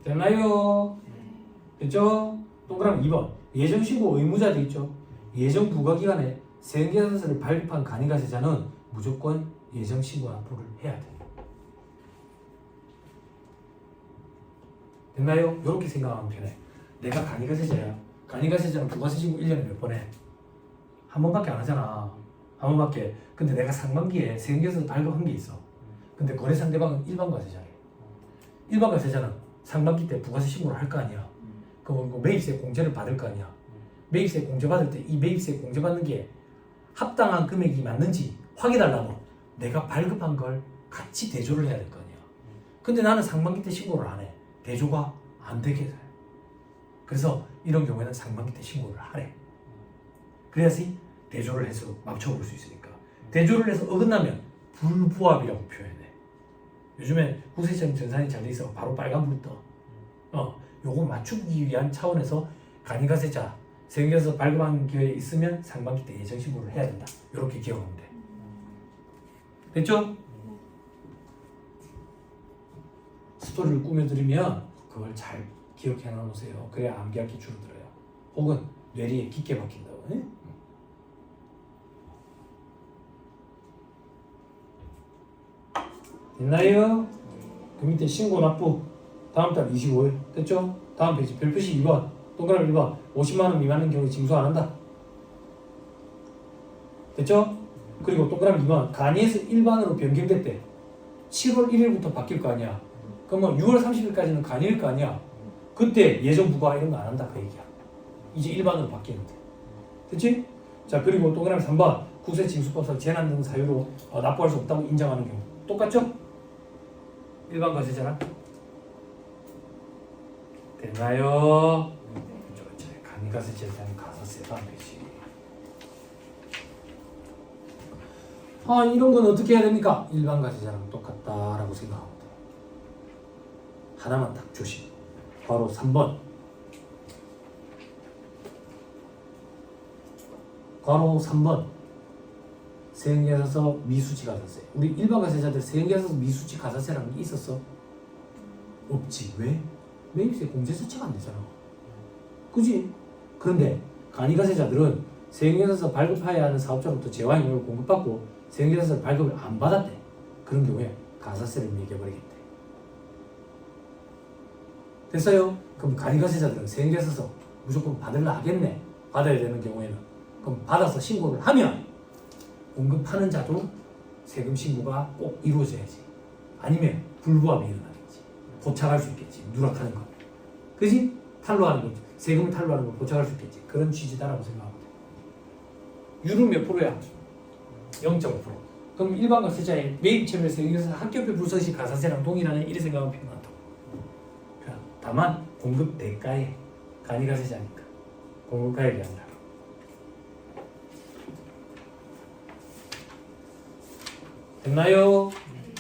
됐나요? 됐죠? 동그라미 2번. 예정신고 의무자 돼 있죠? 예정 부가기간에 세금계산서를 발급한 간이가세자는 무조건 예정신고 납부를 해야 돼. 됐나요? 이렇게 생각하면 편해. 내가 간이가세자야. 간이가세자는 부가세 신고 1년에 몇 번 해? 한 번밖에 안 하잖아. 한 번밖에. 근데 내가 상반기에 세금계산서 발급한 게 있어. 근데 거래 상대방은 일반 과세자래. 일반 과세자는 상반기 때 부가세 신고를 할 거 아니야. 그럼 매입세 공제를 받을 거 아니야. 매입세 공제 받을 때 이 매입세 공제 받는 게 합당한 금액이 맞는지 확인하려면 내가 발급한 걸 같이 대조를 해야 될 거 아니야. 근데 나는 상반기 때 신고를 안 해. 대조가 안 되게 돼. 그래서 이런 경우에는 상반기 때 신고를 하래. 그래야지 대조를 해서 맞춰볼 수 있으니까. 대조를 해서 어긋나면 불부합이라고 표현해. 요즘에 후세청 전산이 잘 돼 있어. 바로 빨간불 떠. 요거 맞추기 위한 차원에서 간이가세자 세금계산서 발급한 기회에 있으면 상반기 때 예정신고를 해야 된다. 이렇게 기억하면 돼. 됐죠? 스토리를 꾸며드리면 그걸 잘 기억해 놓으세요. 그래야 암기할 게 줄어들어요. 혹은 뇌리에 깊게 박힌다고. 응? 됐나요? 그 밑에 신고 납부 다음 달 25일 됐죠? 다음 페이지 별표시 2번 동그라미 1번 50만원 미만인 경우에 징수 안 한다. 됐죠? 그리고 동그라미 2번 간이에서 일반으로 변경됐대. 7월 1일부터 바뀔 거 아니야. 그러면 6월 30일까지는 간이일 거 아니야. 그때 예정 부과 이런 거 안 한다 그 얘기야. 이제 일반으로 바뀌는데. 됐지? 자, 그리고 동그라미 3번 국세징수법상 재난 등 사유로 납부할 수 없다고 인정하는 경우 똑같죠? 일반 과세자랑 됐나요? 그렇죠. 간이가세 재산 가사세 다음 페이지. 이런 건 어떻게 해야 됩니까? 일반 과세자랑 똑같다라고 생각하면 돼. 하나만 딱 조심. 바로 3번. 바로 3번. 세금계산서 미수치 가사세. 우리 일반 과세자들 세금계산서 미수치 가사세라는 게 있었어? 없지. 왜? 매입세 공제 수치가 안 되잖아. 그지? 그런데 간이가세자들은 세금계산서 발급해야 하는 사업자로부터 재화임을 공급받고 세금계산서 발급을 안 받았대. 그런 경우에 가사세를 매겨버리겠대. 됐어요? 그럼 간이가세자들은 세금계산서 무조건 받으려 하겠네. 받아야 되는 경우에는. 그럼 받아서 신고를 하면 공급하는 자도 세금 신고가 꼭 이루어져야지. 아니면 불부합이 일어나겠지. 포착할 수 있겠지. 누락하는 거. 그지? 탈루하는 거. 세금을 탈루하는 걸 포착할 수 있겠지. 그런 취지다라고 생각하면 돼. U는 몇 프로야? 0.5%. 그럼 일반 과세자의 매입 체면에서 여기서 합격표 불성시 가산세랑 동일하네 이렇게 생각하면 표현한다고. 다만 공급 대가에 간이가세자니까 공급가액이 아니라. 됐나요?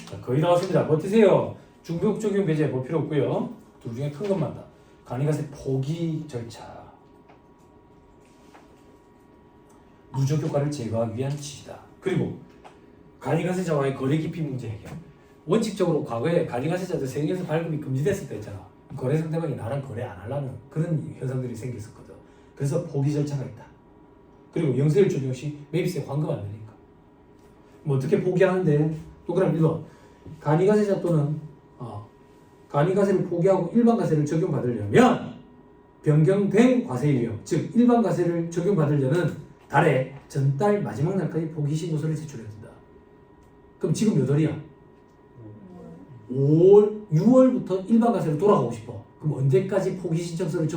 자, 거의 다 왔습니다. 버티세요. 중복 적용 배제 볼 필요 없고요. 둘 중에 큰 것만 다. 간이가세 포기 절차. 누적 효과를 제거하기 위한 지시다. 그리고 간이가세자와의 거래 기피 문제 해결. 원칙적으로 과거에 간이가세자들 세금에서 발급이 금지됐을 때 있잖아. 거래 상대방이 나랑 거래 안 하려는 그런 현상들이 생겼었거든. 그래서 포기 절차가 있다. 그리고 영세율 적용 시 매입세 환급 안 되니까. 뭐 어떻게 포기하는데? 동그라미 1번. 간이가세자 또는 간이가세를 포기하고 일반 가세를 적용받으려면 변경된 과세 유형, 즉 일반 가세를 적용받으려는 달에 전달 마지막 날까지 포기 신고서를 제출해야 된다. 그럼 지금 몇 월이야? 5월, 6월부터 일반 가세로 돌아가고 싶어. 그럼 언제까지 포기 신청서를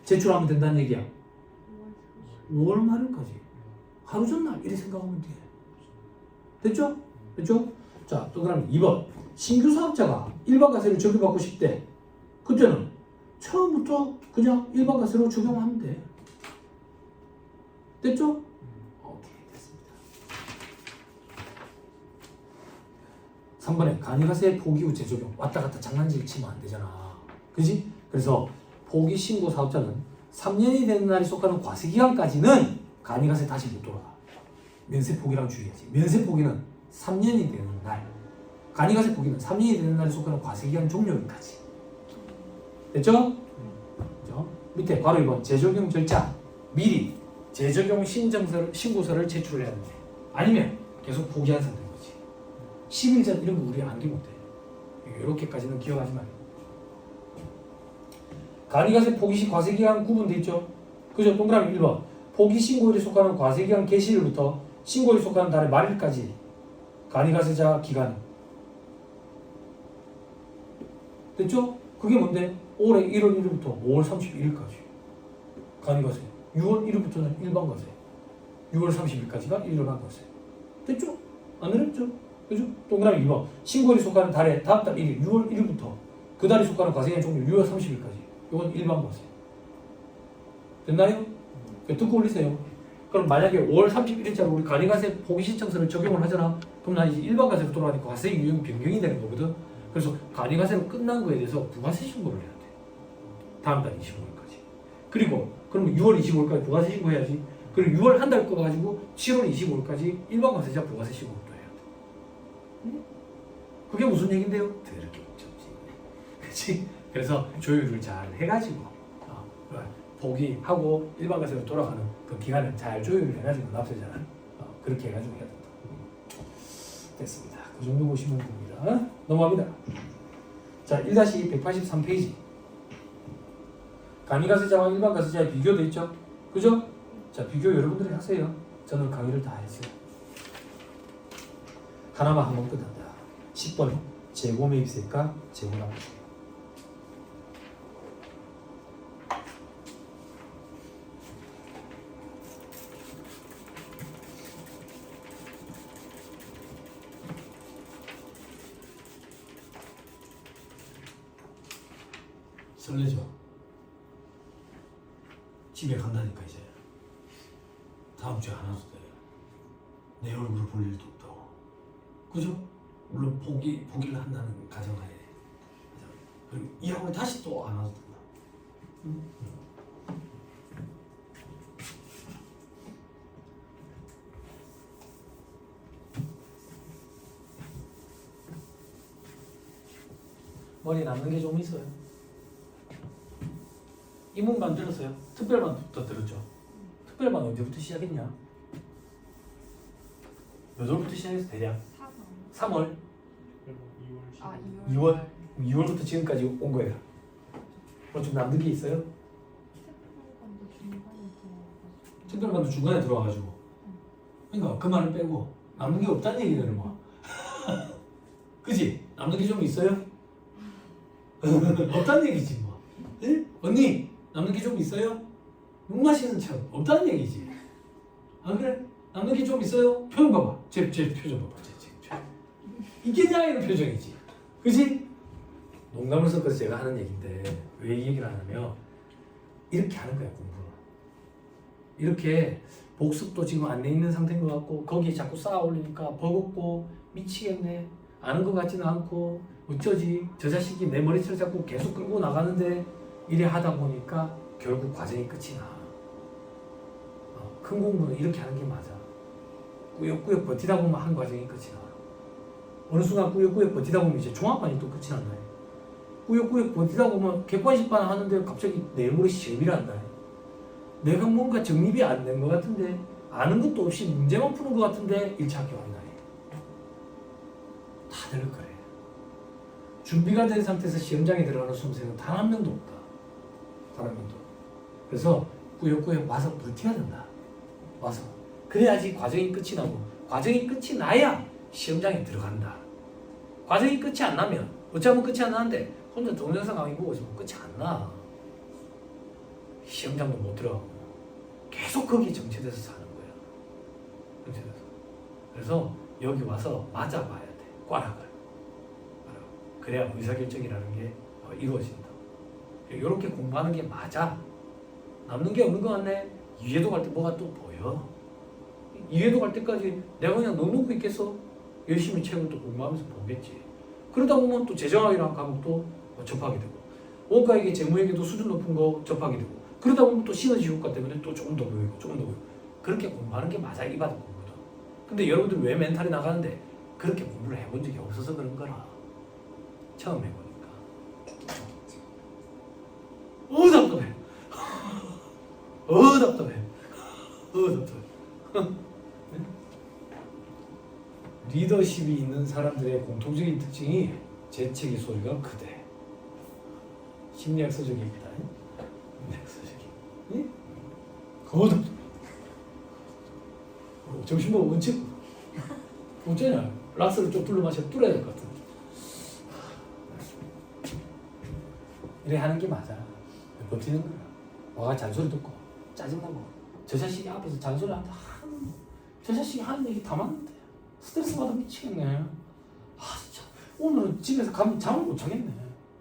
제출하면 된다는 얘기야? 5월 말일까지. 하루 전날 이렇게 생각하면 돼. 됐죠? 됐죠? 자, 또 그럼 2번. 신규 사업자가 일반 가세를 적용받고 싶대. 그때는 처음부터 그냥 일반 가세로 적용하면 돼. 됐죠? 오케이, 됐습니다. 3번에 간이가세 포기 후 재적용. 왔다 갔다 장난질 치면 안 되잖아. 그지? 그래서 포기 신고 사업자는 3년이 되는 날이 속하는 과세기간까지는 간이가세 다시 못 돌아가. 면세 포기랑 주의하지. 면세 포기는 3년이 되는 날. 간이가세 포기는 3년이 되는 날이 속하는 과세기간 종료일까지. 됐죠? 그죠? 밑에 바로 2번 재적용 절차. 미리 재적용 신고서를 제출해야 되는데 아니면 계속 포기한 상태인 거지. 10일 전 이런 거 우리 암기 못해. 이렇게까지는 기억하지 말고. 간이가세 포기 시 과세기간 구분돼 있죠? 그죠? 동그라미 1번. 포기 신고일에 속하는 과세기간 개시일부터 신고일에 속하는 달의 말일까지 간이가세자 기간. 됐죠? 그게 뭔데? 올해 1월 1일부터 5월 31일까지 간이가세. 6월 1일부터는 일반과세. 6월 30일까지가 일반과세. 됐죠? 안 어렵죠? 그죠? 동그라미 2번. 신고일에 속하는 달의 다음 달 1일, 6월 1일부터 그 달에 속하는 과세기간 종료 6월 30일까지. 이건 일반과세. 됐나요? 듣고 올리세요. 그럼 만약에 5월 31일자로 우리 간이가세 포기 신청서를 적용을 하잖아. 그럼 나 이제 일반과세로 돌아가니까 과세 유형 변경이 되는 거거든. 그래서 간이가세로 끝난 거에 대해서 부가세 신고를 해야 돼. 다음 달 25일까지. 그리고 그러면 6월 25일까지 부가세 신고해야지. 그리고 6월 한 달 거 가지고 7월 25일까지 일반과세자 부가세 신고도 해야 돼. 응? 그게 무슨 얘긴데요? 더럽게 복잡지. 그렇지? 그래서 조율을 잘 해가지고 포기하고 일반과세로 돌아가는 그 기간을 잘 조율을 해가지고 납세자는 그렇게 해가지고 해야 된다. 됐습니다. 그 정도 보시면 됩니다. 넘어갑니다. 자, 1-183페이지. 간이가세자와 일반과세자의 비교도 있죠? 그죠? 자, 비교 여러분들이 하세요. 저는 강의를 다 했어요. 하나만 하면 끝난다. 10번 재고매입세가 재고납부세. 설레죠? 집에 간다니까 이제 다음 주에 안 와도 돼. 내 얼굴을 볼 일도 없다고. 그죠? 물론 포기를 한다는 가정하에. 그리고 이 학원에 다시 또 안 와도 된다. 머리 남는 게 좀 있어요. 이문만 들었어요? 특별반부터 들었죠? 특별반 언제부터 시작했냐? 몇 월부터 시작했어 대략? 3월? 2월? 2월부터 지금까지 온 거예요. 그럼 좀 남는 게 있어요? 특별반도 중간에 들어와가지고 그러니까 그 말을 빼고 남는 게 없다는 얘기는 뭐 그지? 남는 게 좀 있어요? 없다는 얘기지 뭐. 네? 언니 남는 게 좀 있어요? 물 마시는 척 없다는 얘기지. 안 그래? 남는 게 좀 있어요? 표정 봐봐. 제 표정 봐봐. 제. 있겠냐 이런 표정이지. 그지? 농담을 섞어서 제가 하는 얘기인데 왜 이 얘기를 하냐면 이렇게 하는 거야 공부를. 이렇게 복습도 지금 안 돼 있는 상태인 것 같고 거기에 자꾸 쌓아 올리니까 버겁고 미치겠네. 아는 것 같지는 않고 어쩌지? 저 자식이 내 머리채를 자꾸 계속 끌고 나가는데 이래 하다 보니까 결국 과정이 끝이 나. 큰 공부는 이렇게 하는 게 맞아. 꾸역꾸역 버티다 보면 한 과정이 끝이 나. 어느 순간 꾸역꾸역 버티다 보면 이제 종합반이 또 끝이 난다. 꾸역꾸역 버티다 보면 객관식반 하는데 갑자기 내일 모레 시험이란다. 내가 뭔가 정립이 안 된 것 같은데 아는 것도 없이 문제만 푸는 것 같은데 1차 학교 간다. 다들 그래. 준비가 된 상태에서 시험장에 들어가는 수험생은 단 한 명도 없다. 단 한 명도. 그래서 꾸역꾸역 와서 버텨야 된다. 와서. 그래야지 과정이 끝이 나고 과정이 끝이 나야 시험장에 들어간다. 과정이 끝이 안 나면 어쩌면 끝이 안 나는데 혼자 동영상 강의 보고 있으면 끝이 안 나. 시험장도 못 들어가고 계속 거기 정체돼서 사는 거야. 정체돼서. 그래서 여기 와서 맞아봐야 돼. 꽈락을. 그래야 의사결정이라는 게 이루어진다. 이렇게 공부하는 게 맞아. 남는 게 없는 것 같네. 이해도 갈 때 뭐가 또 보여. 이해도 갈 때까지 내가 그냥 넉넉히 있겠어. 열심히 책을 또 공부하면서 보겠지. 그러다 보면 또 재정학이라는 과목도 접하게 되고 원과에게 재무에게도 수준 높은 거 접하게 되고 그러다 보면 또 시너지 효과 때문에 또 조금 더 보이고 조금 더 보이고 그렇게 공부하는 게 맞아. 이 바닥 공부도. 근데 여러분들 왜 멘탈이 나가는데 그렇게 공부를 해본 적이 없어서 그런 거라. 처음 해보니까 답답해. 답답해. 답답해. 리더십이 있는 사람들의 공통적인 특징이 재채기 소리가 크대. 심리학 서적이 있다. 심리학 서적이. 응? 답답해. 점심 먹으면 언제? 어쩌냐? 락스를 좀 불러 마셔 뚫어야 될 것 같은데. 이래 하는 게 맞아. 버티는 거야. 와가 잔소리 듣고 짜증나고 저 자식이 앞에서 잔소리 한다. 저 자식이 하는 얘기 다 맞는데 스트레스 받아 미치겠네. 진짜 오늘은 집에서 가면 잠을 못 자겠네.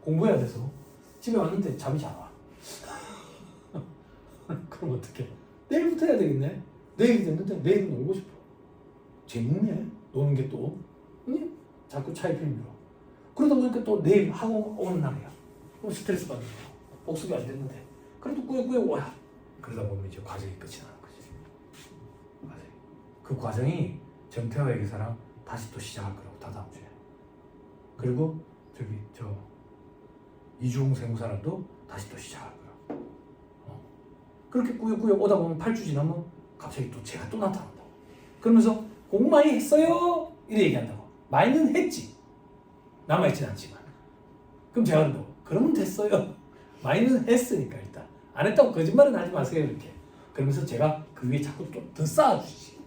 공부해야 돼서 집에 왔는데 잠이 잘 와. 그럼 어떡해? 내일부터 해야 되겠네. 내일이 됐는데 내일은 놀고 싶어. 재밌네. 노는 게 또. 응? 자꾸 차에 필미로. 그러다 보니까 또 내일 학원 오는 날이야. 그럼 스트레스 받는 거야. 복습이 안 됐는데. 그래도 꾸역꾸역 와야. 그러다 보면 이제 과정이 끝이 나는 거지. 과정이. 그 과정이 정태화 회계사랑 다시 또 시작할 거라고 다다음 주에. 그리고 이주홍 세무사랑도 다시 또 시작할 거라고. 그렇게 꾸역꾸역 오다 보면 8주 지나면 갑자기 또 제가 또 나타난다고. 그러면서 공부 많이 했어요? 이래 얘기한다고. 많이는 했지. 남아있진 않지만. 그럼 제가 그런다고. 그러면 됐어요. 많이는 했으니까 일단. 안 했다고 거짓말은 하지 마세요 이렇게. 그러면서 제가 그 위에 자꾸 좀 더 쌓아주지.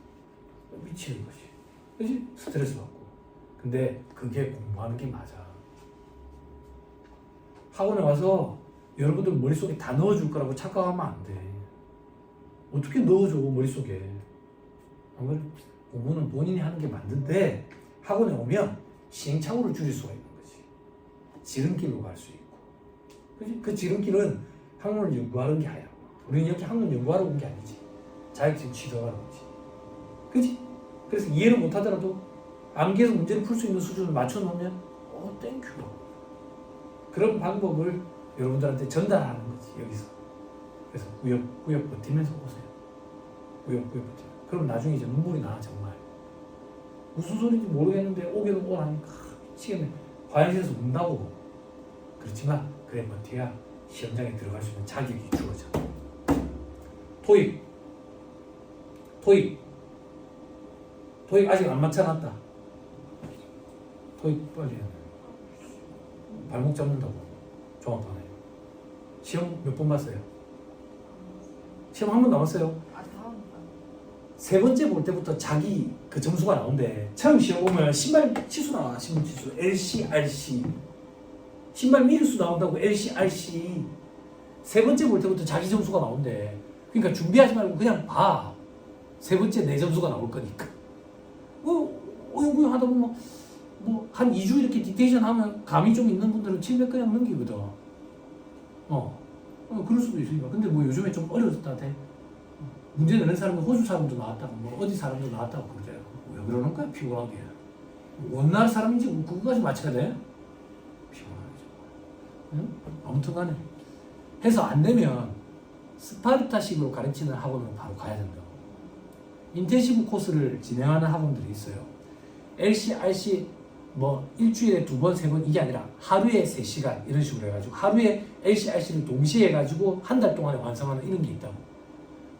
미치는 거지. 그렇지? 스트레스 받고. 근데 그게 공부하는 게 맞아. 학원에 와서 여러분들 머릿속에 다 넣어줄 거라고 착각하면 안 돼. 어떻게 넣어줘 머릿속에. 공부는 본인이 하는 게 맞는데 학원에 오면 시행착오를 줄일 수가 있는 거지. 지름길로 갈 수 있고. 그치? 그 지름길은 학문을 연구하는 게 아니라고. 우리는 여기 학문 연구하러 온 게 아니지. 자격증 취득하러 오지. 그치? 그래서 이해를 못하더라도 암기해서 문제를 풀 수 있는 수준을 맞춰놓으면 땡큐. 그런 방법을 여러분들한테 전달하는 거지 여기서. 그래서 꾸역꾸역 버티면서 오세요. 꾸역꾸역 버티면서. 그럼 나중에 이제 눈물이 나 정말. 무슨 소리인지 모르겠는데 오기는 오라니까 미치겠네. 화장실에서 운다고. 그렇지만 그래 버텨야 시험장에 들어갈 수 있는 자격이 주어져. 토익 아직 안 맞춰놨다. 토익 빨리 해. 발목 잡는다고. 종합반에. 시험 몇 번 봤어요? 시험 한 번 남았어요? 세 번째 볼 때부터 자기 그 점수가 나온대. 처음 시험 보면 신발 치수 나와. 신발 치수 LC, RC. 신발 미리수 나온다고 LC, RC. 세 번째 볼 때부터 자기 점수가 나온대. 그러니까 준비하지 말고 그냥 봐. 세 번째 내 점수가 나올 거니까. 하다 보면 한 2주 이렇게 디테이션 하면 감이 좀 있는 분들은 700 그냥 넘기거든. 그럴 수도 있으니까. 근데 뭐 요즘에 좀 어려졌다대. 문제 내는 사람은 호주 사람도 나왔다고, 뭐 어디 사람도 나왔다고 그러대요. 왜 그러는 거야, 피곤하게. 원나라 사람인지 그거까지 맞춰야 돼? 피곤하죠. 응? 아무튼 간에. 해서 안 되면 스파르타식으로 가르치는 학원으로 바로 가야 된다고. 인텐시브 코스를 진행하는 학원들이 있어요. LC, RC 일주일에 2번, 3번 이게 아니라 하루에 3시간 이런 식으로 해가지고 하루에 LC, RC를 동시에 해가지고 한 달 동안에 완성하는 이런 게 있다고.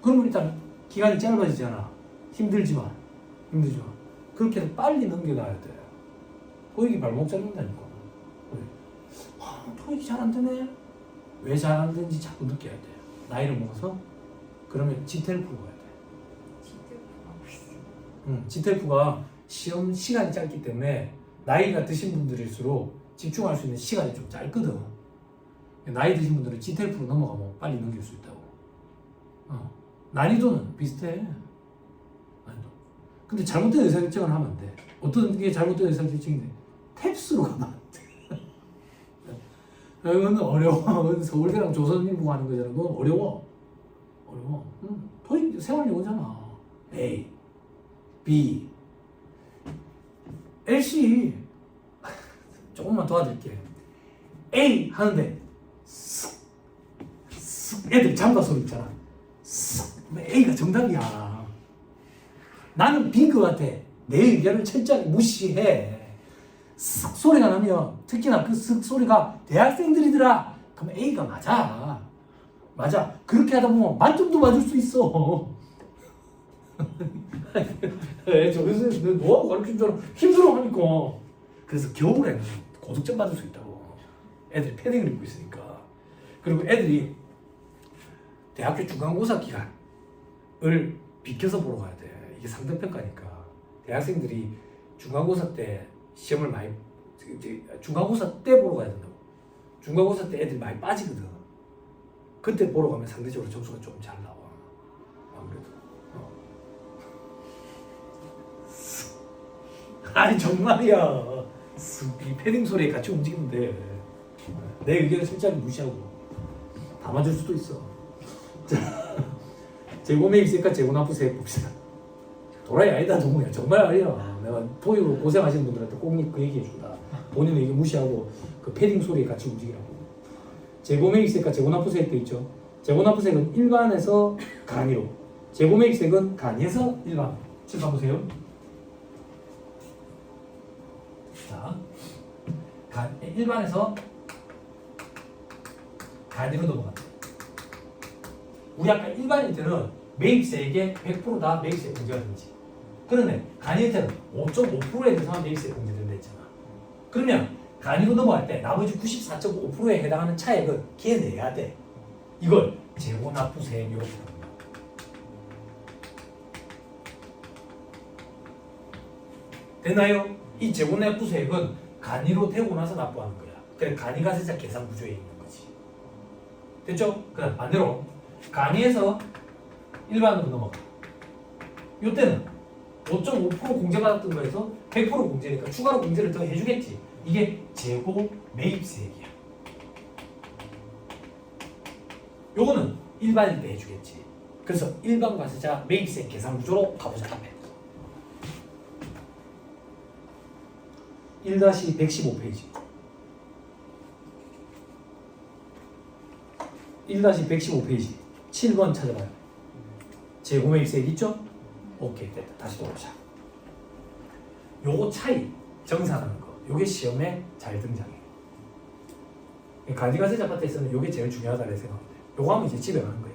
그러면 일단 기간이 짧아지잖아. 힘들지만 그렇게 해서 빨리 넘겨가야 돼. 토익이 발목 잡는다니까. 토익이 잘 안 되네. 왜 잘 안 되는지 자꾸 느껴야 돼. 나이를 먹어서. 그러면 GTLF로 가야 돼. GTLF가 시험 시간이 짧기 때문에 나이가 드신 분들일수록 집중할 수 있는 시간이 좀 짧거든. 나이 드신 분들은 GTLF로 넘어가면 빨리 넘길 수 있다고. 난이도는 비슷해. 난이도. 근데 잘못된 의사결정을 하면 안 돼. 어떤 게 잘못된 의사결정인데 탭스로 가면 안 돼. 이건 어려워. 서울대랑 조선일보 하는 거잖아. 그건 어려워. 토익 생활용어잖아. A, B, LC. 조금만 도와드릴게. A 하는데 애들 잠가 소리 있잖아. A가 정답이야. 나는 B인 것 같아. 내 의견을 철저하게 무시해. 쓱 소리가 나면 특히나 그 쓱 소리가 대학생들이더라. 그럼 A가 맞아. 그렇게 하다 보면 만점도 맞을 수 있어. 저기서 뭐하고 가르친 줄 알아? 힘들어하니까. 그래서 겨울에는 고득점 받을 수 있다고. 애들이 패딩을 입고 있으니까. 그리고 애들이 대학교 중간고사 기간을 비켜서 보러 가야 돼. 이게 상대평가니까. 대학생들이 중간고사 때 시험을 많이, 중간고사 때 보러 가야 된다고. 중간고사 때 애들이 많이 빠지거든. 그때 보러 가면 상대적으로 점수가 좀 잘 나와. 아무래도. 아니 정말이야. 이 패딩 소리에 같이 움직이는데 내 의견을 철저하게 무시하고 다 맞을 수도 있어. 자, 재고매입세과 재고납부세 봅시다. 도라이 아니다 동무야. 정말 아니야. 내가 토익으로 고생하시는 분들한테 꼭 그 얘기해준다. 본인 의견 무시하고 그 패딩 소리에 같이 움직이라고. 재고매입세과 재고납부세액도 있죠. 재고납부세액은 일반에서 간이로, 재고매입세액은 간이에서 일반. 칠판 보세요. 자, 일반에서 간이로 넘어간다. 우리 아까 일반일 때는 매입세액의 100%다 매입세 공제가 되지. 그런데 간이일 때는 5.5%에 대해서만 매입세 공제된다 했잖아. 그러면 간이로 넘어갈 때 나머지 94.5%에 해당하는 차액을 걔내야 돼. 이걸 재고납부세액 이렇게 합니다. 되나요? 이 재고납부세액은 간이로 되고 나서 납부하는 거야. 그래 간이가세자 계산 구조에 있는 거지. 됐죠? 그다음 반대로 간이에서 일반으로 넘어가. 이때는 5.5% 공제받았던 거에서 100% 공제니까 추가로 공제를 더 해주겠지. 이게 재고 매입세액이야. 요거는 일반일 때 해주겠지. 그래서 일반 과세자 매입세 계산 구조로 가보자. 1-115페이지. 1-115페이지. 7번 찾아봐요. 재고 매입세액 있죠? 오케이, 됐다. 다시 돌아오자. 요거 차이 정산하는 거. 요게 시험에 잘 등장해. 간이가세자 파트에서는 요게 제일 중요하다고 생각합니다. 요거 하면 이제 집에 가는 거야.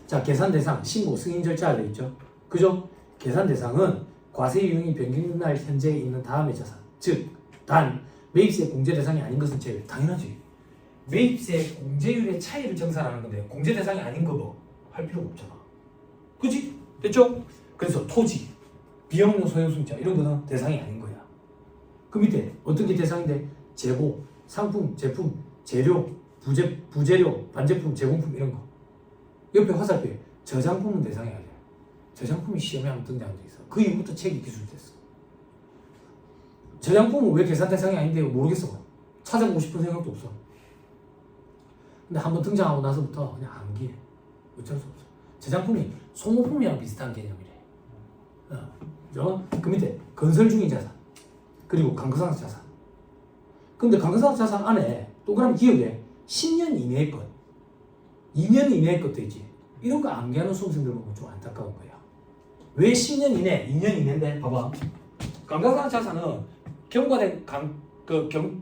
자, 계산 대상, 신고, 승인 절차가 되어 있죠. 그죠? 계산 대상은 과세 유형이 변경된 날 현재 있는 다음의 자산. 즉, 단 매입세 공제 대상이 아닌 것은 제일 당연하지. 매입세 공제율의 차이를 정산하는 건데 공제 대상이 아닌 거 뭐 할 필요가 없잖아. 그지? 됐죠? 그래서 토지, 비용료 소요승차 이런 거는 대상이 아닌 거야. 그 밑에 어떤 게 대상인데 재고, 상품, 제품, 재료, 부재료, 반제품, 제공품 이런 거. 옆에 화살표에 저장품은 대상이 아니야. 저장품이 시험에 한번 등장한 적이 있어. 그 이후부터 책이 기술됐어. 저장품은 왜 계산 대상이 아닌데 모르겠어. 찾아보고 싶은 생각도 없어. 근데 한번 등장하고 나서부터 그냥 암기해. 어쩔 수 없어. 저장품이 소모품이랑 비슷한 개념이래. 그 밑에 건설 중인 자산, 그리고 강가상각 자산. 근데 강가상각 자산 안에 동그라미 기억에 10년 이내의 것, 2년 이내의 것도 있지. 이런 거 암기하는 수험생들 보면 좀 안타까운 거야. 왜 10년 이내, 2년 이내인데? 봐봐. 강가상각 자산은 경과된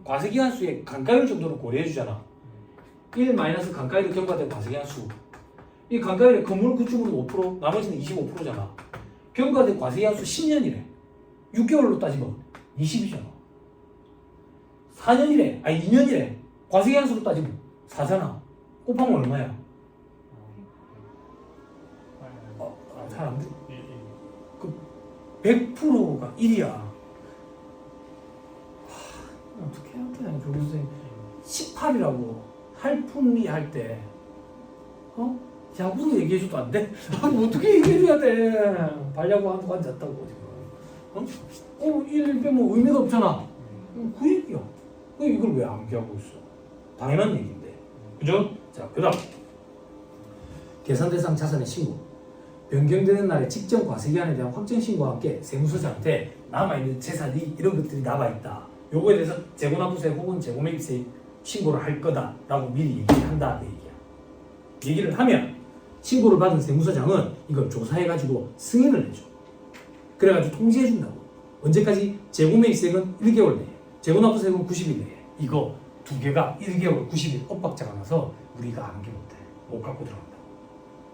과세기한수의 간가율 정도는 고려해주잖아. 1 간가율이 경과된 과세기한수. 이 간가율의 건물 구축은 5%, 나머지는 25%잖아. 경과된 과세기한수 10년이래. 6개월로 따지면 20이잖아. 4년이래. 아니 2년이래. 과세기한수로 따지면 4잖아. 곱하면 얼마야? 잘 안 돼. 그 100%가 1이야. 어떻게 해야 되나, 조 교수님. 18이라고 할품이 할 때, 야구로 얘기해줘도 안 돼? 아니, 어떻게 얘기해줘야 돼? 발야구 한번 앉았다고, 지금. 1 빼면 의미가 없잖아. 그 얘기야. 이걸 왜 암기하고 있어? 당연한 얘기인데. 그죠? 자, 그 다음. 계산 대상 자산의 신고. 변경되는 날에 직전 과세기한에 대한 확정 신고와 함께 세무서장한테 남아있는 재산이 이런 것들이 남아있다. 요거에 대해서 재고납부세 혹은 재고매입세 신고를 할 거다라고 미리 얘기를 한다. 그 얘기야. 얘기를 하면 신고를 받은 세무서장은 이걸 조사해가지고 승인을 해줘. 그래가지고 통지해준다고. 언제까지? 재고매입세액은 1개월 내에, 재고납부세액은 90일 내에. 이거 두 개가 1개월 90일 엇박자가 나서 우리가 암기 못해. 못 갖고 들어간다.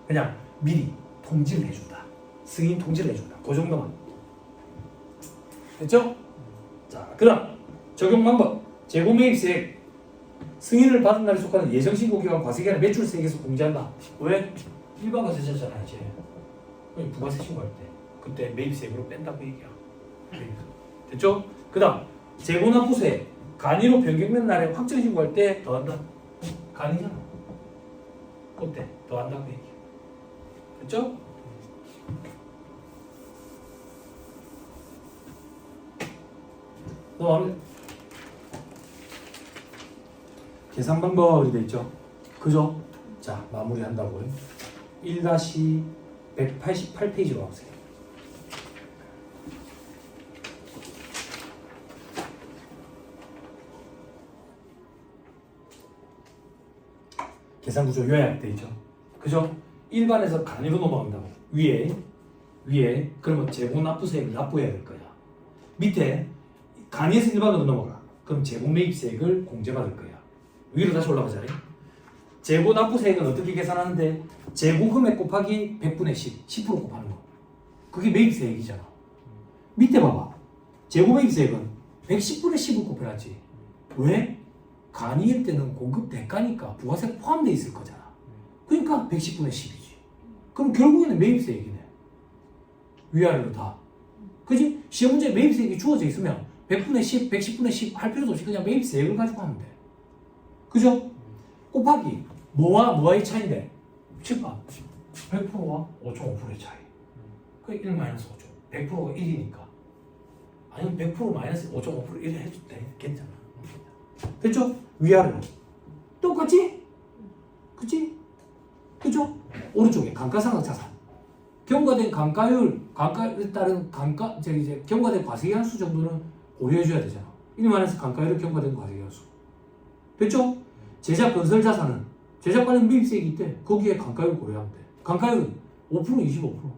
그냥 미리 통지를 해준다. 승인 통지를 해준다. 그 정도만. 됐죠? 자, 그 다음 적용 방법. 재고매입세액 승인을 받은 날에 속하는 예정신고기간 과세기한의 매출세액에서 공제한다. 왜? 일반 과세자잖아 이제. 부가세 신고할 때 그때 매입세액으로 뺀다고 얘기야. 됐죠? 그 다음 재고납부세 간이로 변경된 날에 확정 신고할 때 더한다. 간이잖아. 그때 더한다고 얘기야. 됐죠? 또 계산 방법이 되어 있죠. 그죠? 자, 마무리한다고요. 1-188페이지로 가보세요. 계산 구조 요약 되어 있죠. 그죠? 일반에서 간이로 넘어간다고. 위에 그러면 재고납부세액을 납부해야 될 거야. 밑에 간이에서 일반으로 넘어가. 그럼 재고매입세액을 공제받을 거야. 위로 다시 올라가자. 재고납부세액은 어떻게 계산하는데? 재고금액 곱하기 100분의 10, 10% 곱하는 거. 그게 매입세액이잖아. 밑에 봐봐. 재고매입세액은 110분의 10을 곱해놨지. 왜? 간이일 때는 공급 대가니까 부가세 포함되어 있을 거잖아. 그러니까 110분의 10이지. 그럼 결국에는 매입세액이네. 위아래로 다. 그지? 시험 문제에 매입세액이 주어져 있으면 100분의 10, 110분의 10 할 필요도 없이 그냥 매입세액을 가지고 하면 돼. 그죠? 곱하기 뭐와의 차이인데? 7번 100%와 5.5%의 차이. 그 1 마이너스 5.5. 100%가 1이니까. 아니면 100% 마이너스 5.5% 1 해도 돼. 괜찮아. 됐죠? 위아래로. 똑같지? 그치? 그죠? 오른쪽에 감가상각 자산. 경과된 감가율에 따른 경과된 과세기한수 정도는 고려해줘야 되잖아. 1 마이너스 감가율은 경과된 과세기한수. 됐죠? 제작 건설 자산은 제작 관련 매입세액이 있대. 거기에 감가율 고려하면 돼. 감가율은 5%, 25%.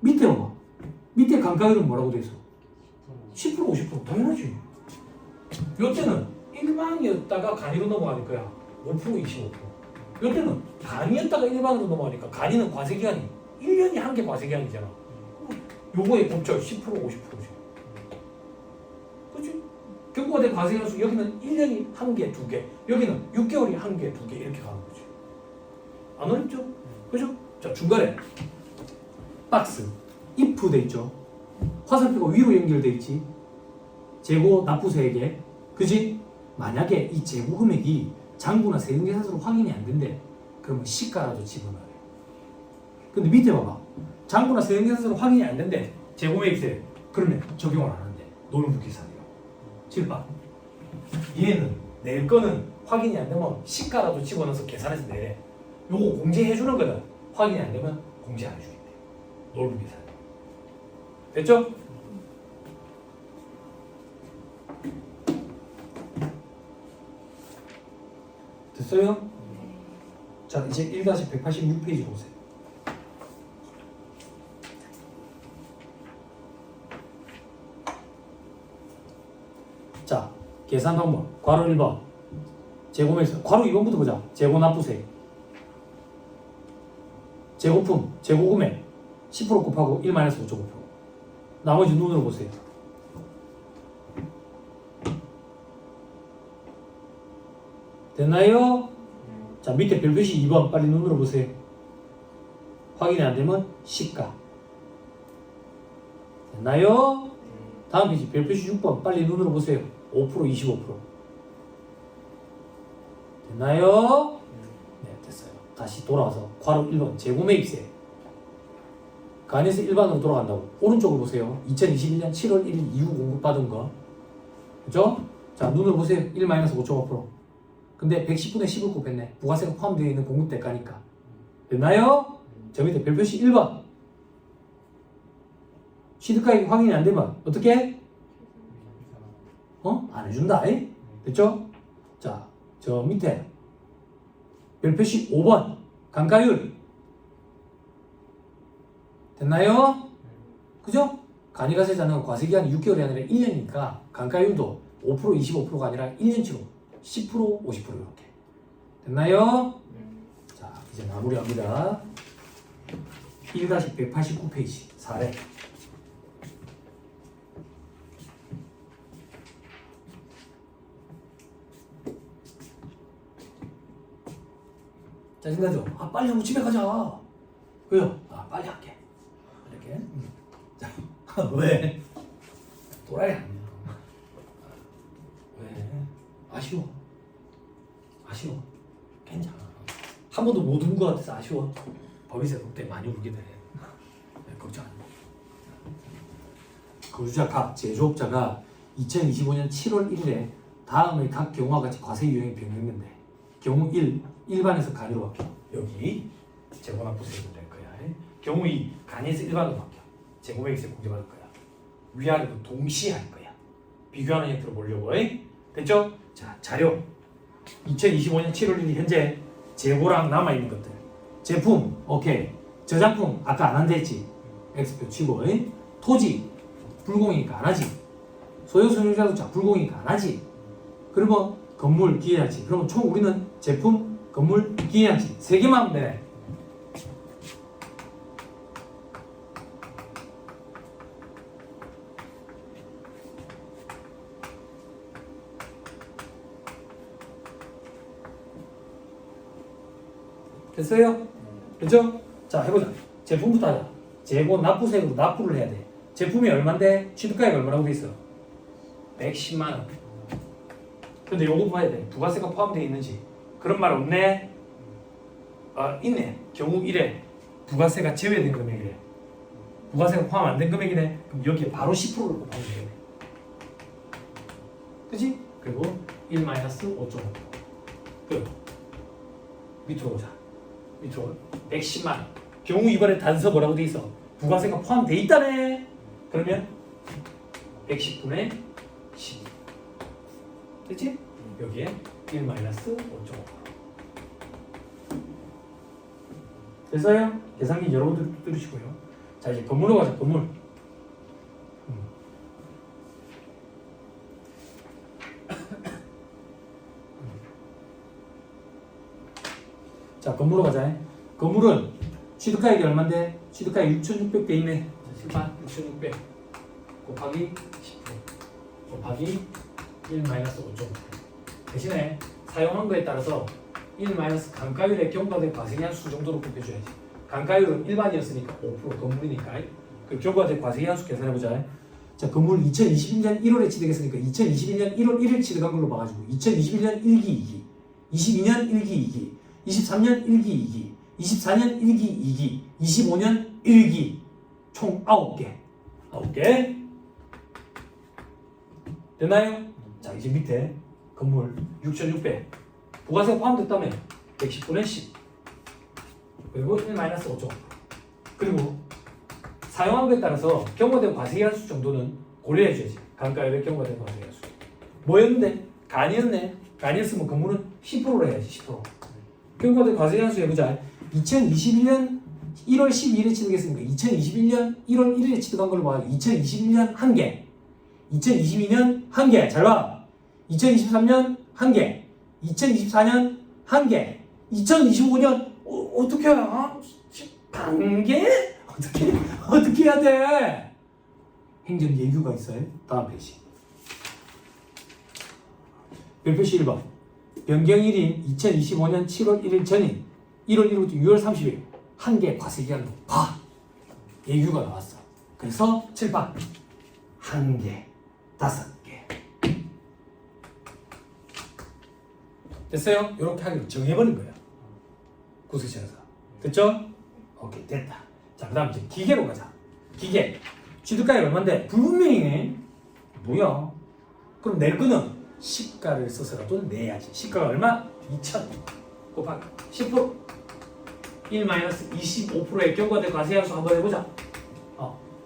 밑에 봐봐. 밑에 감가율은 뭐라고 돼 있어? 10%, 50%. 당연하지. 요때는 일반이었다가 간이로 넘어가니까 5%, 25%. 요때는 간이었다가 일반으로 넘어가니까 간이는 과세기한이 1년이 한 개 과세기한이잖아. 요거의 곱절 10%, 50%지. 그치? 경과된 과세기한수 여기는 1년이 한 개, 두 개. 여기는 6개월이 한 개, 두 개 이렇게 가는 거지. 안 어렵죠? 그죠? 자, 중간에 박스 if 돼 있죠. 화살표가 위로 연결돼 있지. 재고 납부세액에. 그지? 만약에 이 재고 금액이 장부나 세금계산서로 확인이 안 된대. 그러면 시가라도 집어넣어요. 근데 밑에 봐봐. 장부나 세형계산서로 확인이 안 된대. 재고매입세. 그러면 적용을 안 한대. 노름분기산이요. 7번. 얘는 낼 거는 확인이 안 되면 시가라도 집어넣어서 계산해서 내래. 요거 공제해 주는 거는 확인이 안 되면 공제 안 해주겠대. 노름분기산. 됐죠? 됐어요? 자, 이제 1-186페이지 보세요. 자, 계산 방법. 괄호 1번. 재고매입세. 괄호 2번부터 보자. 재고 납부세. 재고품, 재고구매 10% 곱하고 1-5.5%. 나머지 눈으로 보세요. 됐나요? 자, 밑에 별표시 2번 빨리 눈으로 보세요. 확인이 안 되면 시가. 됐나요? 다음 페이지 별표시 6번 빨리 눈으로 보세요. 5% 25%. 됐나요? 네, 됐어요. 다시 돌아와서 괄호 1번 재고매입세. 간에서 일반으로 돌아간다고. 오른쪽을 보세요. 2021년 7월 1일 이후 공급받은 거. 그죠? 자, 눈으로 보세요. 1-5.5%. 근데 110분의 10을 곱했네. 부가세가 포함되어 있는 공급 대가니까. 됐나요? 저 밑에 별표시 1번. 취득가액이 확인이 안 되면 어떻게? 안 해준다. 됐죠? 자, 저 밑에 별표시 5번. 감가율. 됐나요? 그죠? 간이가세자는 과세기한이 6개월이 아니라 1년이니까 감가율도 5% 25%가 아니라 1년치로 10% 50% 이렇게. 됐나요? 자, 이제 마무리합니다. 1-189페이지 사례. 짜증나죠? 아, 빨리 하고 집에 가자. 왜요? 아, 빨리 할게. 이렇게. 자, 왜? 또라이 아니야. 왜? 아쉬워. 괜찮아. 한 번도 못 온 것 같아서 아쉬워. 법인세 그때 많이 울게 돼. 네, 걱정 안 해. 거주자 각 제조업자가 2025년 7월 1일에 다음의 각 경우와 같이 과세 유형이 변경된대. 경우 1, 일반에서 간이로 바뀌어. 여기 재고납부세로 될 거야. 경우 2, 간에서 일반으로 바뀌어. 재고매입세 공제받을 거야. 위아래도 동시에 할 거야. 비교하는 형태로 보려고. 됐죠? 자, 자료. 2025년 7월 1일 현재 재고랑 남아있는 것들. 제품, 오케이. 저장품, 아까 안 한다 했지? X표 치고. 토지, 불공이니까 안 하지. 소유 소유자동차, 불공이니까 안 하지. 그리고 건물, 기계장치. 그러면 총 우리는 제품, 건물, 기계장치 3개만 하면 되네. 됐어요? 그죠? 자, 해보자. 제품부터 하자. 재고 납부세액으로 납부를 해야 돼. 제품이 얼만데 취득가액 얼마라고 돼 있어? 110만 원. 근데 요거 봐야 돼. 부가세가 포함되어 있는지. 그런 말 없네? 아, 있네. 경우 1에 부가세가 제외된 금액이래. 부가세가 포함 안 된 금액이네. 그럼 여기에 바로 10%를 곱하면 되겠네. 그치? 그리고 1-5.5%. 그 밑으로 오자. 밑으로 110만 원. 경우 2번에 단서 뭐라고 돼 있어? 부가세가 포함돼 있다네. 그러면 110분의 10. 됐지? 여기에 1-5.5%. 됐어요? 계산기 여러분들 뚫으시고요. 자, 이제 건물로 가자. 건물. 자, 건물로 가자. 건물은 취득가액이 얼만데? 취득가액 6,600 돼 있네. 자, 6,600 곱하기 10% 곱하기 1-5.5%. 대신에 사용한 거에 따라서 1- 감가율의 경과된 과세기한수 정도로 곱해줘야지. 감가율은 일반이었으니까 5% 건물이니까. 그 경과된 과세기한수 계산해보자. 자, 건물 2021년 1월에 취득했으니까 2021년 1월 1일 취득한 걸로 봐가지고 2021년 1기 2기 22년 1기 2기 23년 1기 2기 24년 1기 2기 25년 1기 총 9개. 9개. 됐나요? 자, 이제 밑에 건물 6,600. 부가세 포함됐다며 110분의 10. 그리고 1-5조. 그리고 사용한 것에 따라서 경과된 과세기한수 정도는 고려해줘야지. 강가에 경과된 과세기한수. 뭐였는데? 간이었네. 간이었으면 건물은 10%로 해야지. 10%. 경과된 과세기한수 해보자. 2021년 1월 12일에 취득했으니까 2021년 1월 1일에 취득한 걸로 봐. 2021년 1개. 2022년 1개. 잘 봐. 2023년 1개. 2024년 1개. 2025년 어떻게 해야? 1개? 어떻게 해야 돼? 행정 예규가 있어요. 다음 페이지. 별표시 1번. 변경일인 2025년 7월 1일 전인 1월 1일부터 6월 30일 1개 과세기한도 봐. 예규가 나왔어. 그래서 7번 1개, 5개. 됐어요? 이렇게 하기로 정해버린 거야. 구세시에서. 됐죠? 오케이, 됐다. 자, 그 다음 이제 기계로 가자. 기계. 취득가액 얼마인데? 불분명이네. 뭐야? 그럼 낼 거는 시가를 써서라도 내야지. 시가가 얼마? 2,000 곱하기 10%. 1-25%의 경과된 과세한수 한번 해보자.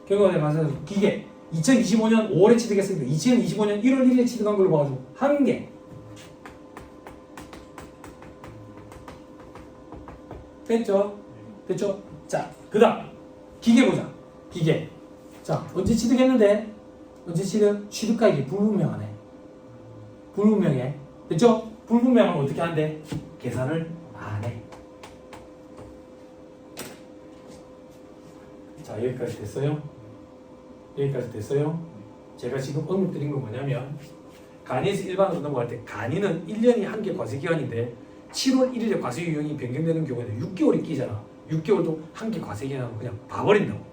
경과된 과세한수 기계. 2025년 5월에 취득했으니까 2025년 1월 1일에 취득한 걸로 봐가지고 1개. 됐죠? 됐죠? 자, 그 다음 기계 보자. 기계. 자, 언제 취득했는데? 언제 취득가액이 불분명하네. 불분명해. 됐죠? 불분명하면 어떻게 한대? 계산을 안 해. 자, 여기까지 됐어요? 여기까지 됐어요? 제가 지금 언급드린 건 뭐냐면 간이에서 일반으로 넘어갈 때 간이는 1년이 1개 과세기간인데 7월 1일에 과세유형이 변경되는 경우에는 6개월이 끼잖아. 6개월도 1개 과세기간하고 그냥 봐버린다고.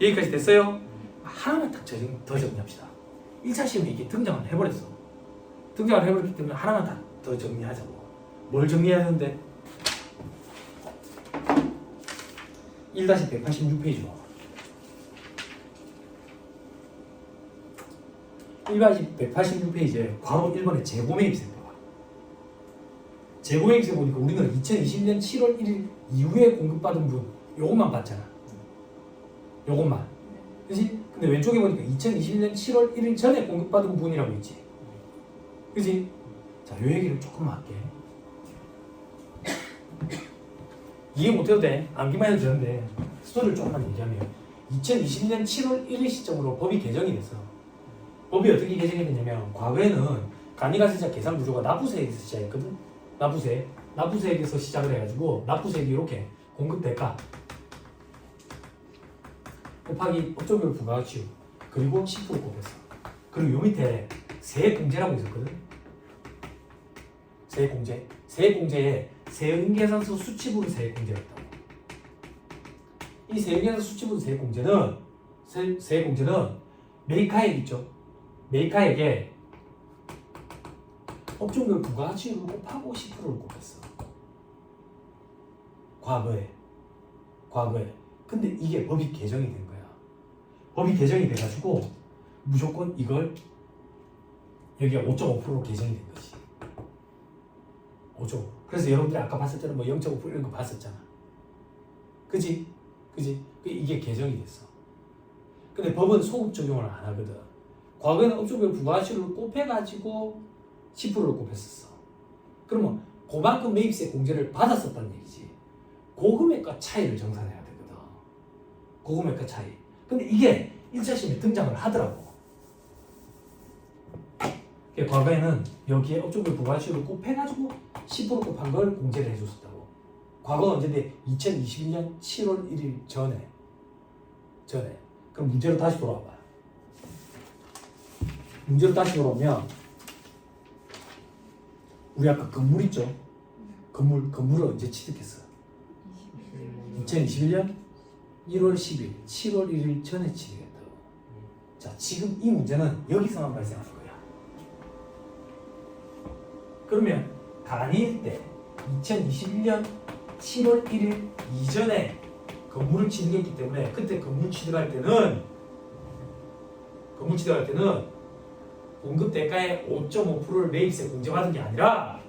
여기까지 됐어요? 하나만 더 정리합시다. 1차 시험에 이게 등장을 해버렸어. 등장을 해버렸기 때문에 하나만 더 정리하자고. 뭘 정리해야 되는데? 1-186페이지로 1-186페이지에 괄호 1번에 재고매입세 봐봐. 재고매입세 보니까 우리는 2020년 7월 1일 이후에 공급받은 분 요것만 봤잖아. 요것만. 그치? 근데 왼쪽에 보니까 2021년 7월 1일 전에 공급받은 분이라고 있지. 그치? 자, 요 얘기를 조금만 할게. 이해 못해도 돼. 암기만 해도 되는데 스토리를 조금만 얘기하면 2021년 7월 1일 시점으로 법이 개정이 됐어. 법이 어떻게 개정이 됐냐면 과거에는 간이가세자 계산 구조가 납부세액에서 시작했거든. 납부세액에서 시작을 해가지고 납부세액이 이렇게 공급대가 곱하기 업종별 부가가치율 그리고 10% 곱했어. 그리고 요 밑에 세액공제라고 있었거든. 세액공제에 세은계산서 수치분 세액공제였다고. 이 세은계산서 수치분 세액공제는 매입가액 있죠. 매입가액에 업종별 부가가치율을 곱하고 10%를 곱했어. 과거에. 근데 이게 법이 개정이 된 거야. 법이 개정이 돼가지고 무조건 이걸 여기가 5.5%로 개정이 된 거지. 5.5. 그래서 여러분들이 아까 봤을 때는 뭐 0.5% 이런 거 봤었잖아. 그지? 이게 개정이 됐어. 근데 법은 소급 적용을 안 하거든. 과거에는 업종별 부가가치를 곱해가지고 10%를 곱했었어. 그러면 그만큼 매입세 공제를 받았었다는 얘기지. 고금액과 차이를 정산해야 되거든. 고금액과 차이. 근데 이게 1차 시험에 등장을 하더라고. 과거에는 여기에 업종별 부가가치를 곱해가지고 10% 곱한 걸 공제를 해줬었다고. 과거가 언제인데 2021년 7월 1일 전에. 그럼 문제로 다시 돌아와봐요. 문제로 다시 돌아오면 우리 아까 건물 있죠? 건물을 언제 취득했어? 2021년 1월 10일, 7월 1일 전에 취득했다고. 자, 지금 이 문제는 여기서만 발생하는 거야. 그러면 간이일 때 2021년 7월 1일 이전에 건물을 취득했기 때문에 그때 건물 취득할 때는 공급 대가의 5.5%를 매입세 공제받은 게 아니라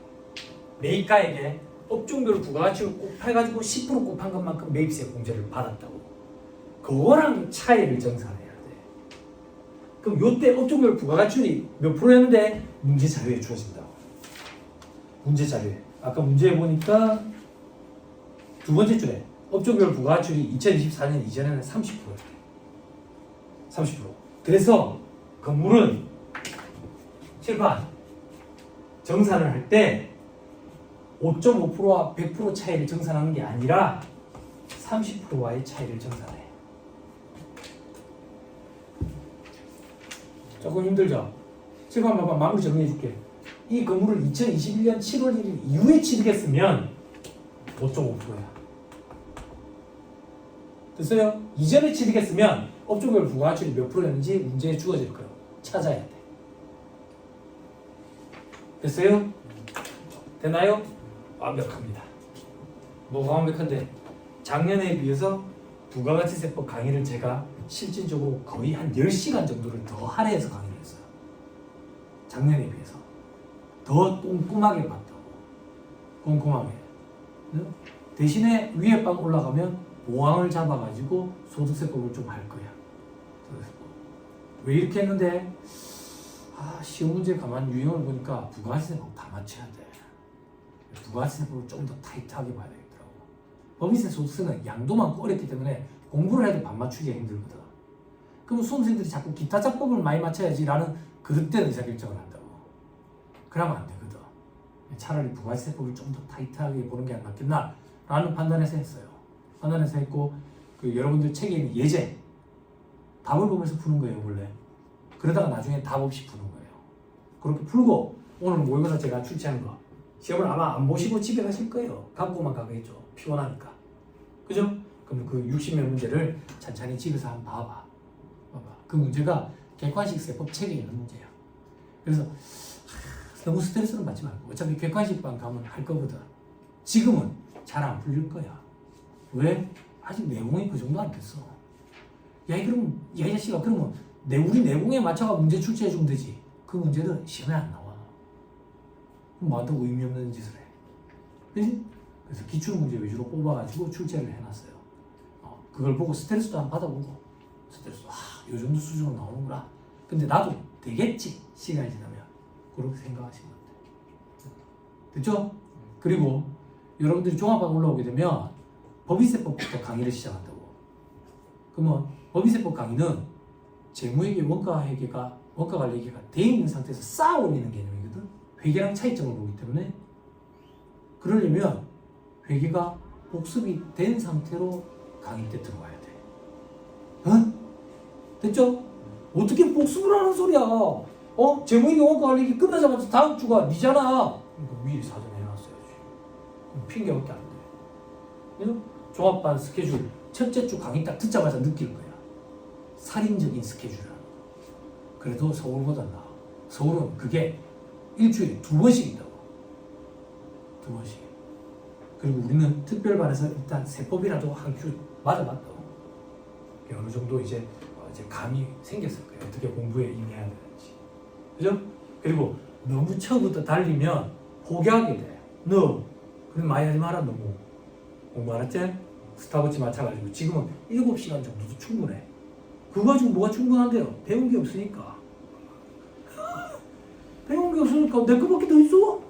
매입가에게 업종별 부가가치를 곱해가지고 10% 곱한 것만큼 매입세 공제를 받았다고. 그거랑 차이를 정산해야 돼. 그럼 요때 업종별 부가가치율이 몇 프로였는데 문제 자료에 주어진다고. 문제 자료에. 아까 문제에 보니까 두 번째 줄에 업종별 부가가치율이 2024년 이전에는 30%였대. 30%. 그래서 건물은 칠판 정산을 할 때 5.5%와 100% 차이를 정산하는 게 아니라 30%와의 차이를 정산해. 조금 힘들죠? 칠판 봐봐. 마무리 정리해줄게. 이 건물을 2021년 7월 1일 이후에 취득했으면 5.5%야. 됐어요? 이전에 취득했으면 업종별 부가가치율이 몇 프로였는지 문제에 주어질 거라고 찾아야 돼. 됐어요? 되나요? 완벽합니다. 뭐가 완벽한데? 작년에 비해서 부가가치세법 강의를 제가 실질적으로 거의 한 10시간 정도를 더 할애해서 강의를 했어요. 작년에 비해서. 더 꼼꼼하게 봤다고. 꼼꼼하게. 대신에 위에 방 올라가면 보항을 잡아가지고 소득세법을 좀 할 거야. 왜 이렇게 했는데 시험 문제 가만 유형을 보니까 부가가치세법 다 맞춰야 돼. 부가가치세법을 좀 더 타이트하게 봐야 되겠더라고. 법인세 소득세는 양도만 어렵기 때문에 공부를 해도 반 맞추기가 힘들거든. 그럼 수험생들이 자꾸 기타 작법을 많이 맞춰야지라는 그릇된 의사결정을 한다고. 그러면 안 되거든. 차라리 부가가치세법을 좀 더 타이트하게 보는 게 안 맞겠나 라는 판단에서 했어요. 판단해서 했고 여러분들 책에 있는 예제 답을 보면서 푸는 거예요 원래. 그러다가 나중에 답 없이 푸는 거예요. 그렇게 풀고 오늘 모의고사 제가 출제한 거 시험을 아마 안 보시고 집에 가실 거예요. 갖고만 가겠죠. 피곤하니까. 그죠? 그럼 그 60몇 문제를 천천히 집에서 한번 봐봐. 그 문제가 객관식 세법 책에 있는 문제야. 그래서 너무 스트레스는 받지 말고 어차피 객관식반 가면 할 거거든. 지금은 잘 안 풀릴 거야. 왜? 아직 내공이 그 정도 안 됐어. 그럼 이 자식아 그러면 우리 내공에 맞춰가 문제 출제해 주면 되지. 그 문제는 시험에 안 나와. 그럼 뭐한다고 의미 없는 짓을 해. 그지? 그래서 기출문제 위주로 뽑아가지고 출제를 해놨어요. 그걸 보고 스트레스도 한번 받아보고 스트레스도 이 정도 수준으로 나오는구나. 근데 나도 되겠지. 시간이 지나면. 그렇게 생각하시면 돼. 됐죠? 그리고 여러분들이 종합반 올라오게 되면 법인세법부터 강의를 시작한다고. 그러면 법인세법 강의는 재무회계 원가관리회계가 돼 있는 상태에서 쌓아 올리는 개념이거든. 회계랑 차이점을 보기 때문에 그러려면 회계가 복습이 된 상태로 강의 때 들어와야 돼. 응? 됐죠? 어떻게 복습을 하는 소리야? 재무회계 원가관리회계 끝나자마자 다음 주가 니잖아. 그러니까 미리 사전에 해놨어야지. 핑계밖에 안 돼. 그래서 종합반 스케줄 첫째 주 강의 딱 듣자마자 느낄 거야. 살인적인 스케줄이라는 거. 그래도 서울보다 나아. 서울은 그게 일주일에 2번씩 있다고. 2번씩. 그리고 우리는 특별반에서 일단 세법이라도 한 큐 맞아봤다고. 어느 정도 이제 감이 생겼을 거예요. 어떻게 공부에 임해야 되는지. 그죠? 그리고 너무 처부터 달리면 포기하게 돼. 너 그럼 많이 하지 마라. 너무 공부 알았지? 스탑워치 맞춰가지고 지금은 7시간 정도도 충분해. 그거 가지고 뭐가 충분한데요? 배운 게 없으니까. 배운 게 없으니까 내 거밖에 더 있어?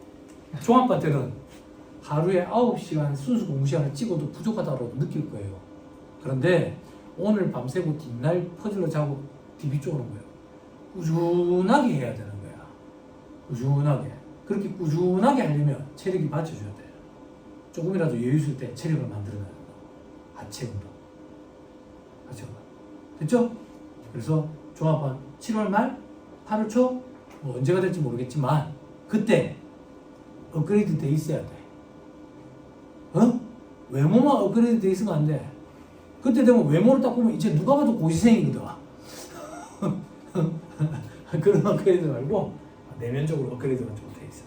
종합반 때는 하루에 9시간 순수 공부 시간을 찍어도 부족하다고 느낄 거예요. 그런데 오늘 밤새고 뒷날 퍼즐로 자고 DB 쪽으로 거예요. 꾸준하게 해야 되는 거야. 꾸준하게. 그렇게 꾸준하게 하려면 체력이 받쳐줘야 돼. 조금이라도 여유 있을 때 체력을 만들어내는 거. 하체 운동. 하체 운동. 됐죠? 그래서 종합반 7월 말, 8월 초, 언제가 될지 모르겠지만 그때 업그레이드 돼 있어야 돼. 외모만 업그레이드 돼 있으면 안 돼. 그때 되면 외모를 딱 보면 이제 누가 봐도 고시생이거든. 그런 업그레이드 말고 내면적으로 업그레이드가 좀 돼 있어.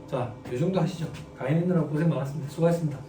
자, 이 정도 하시죠. 강의 듣느라 고생 많았습니다. 수고하셨습니다.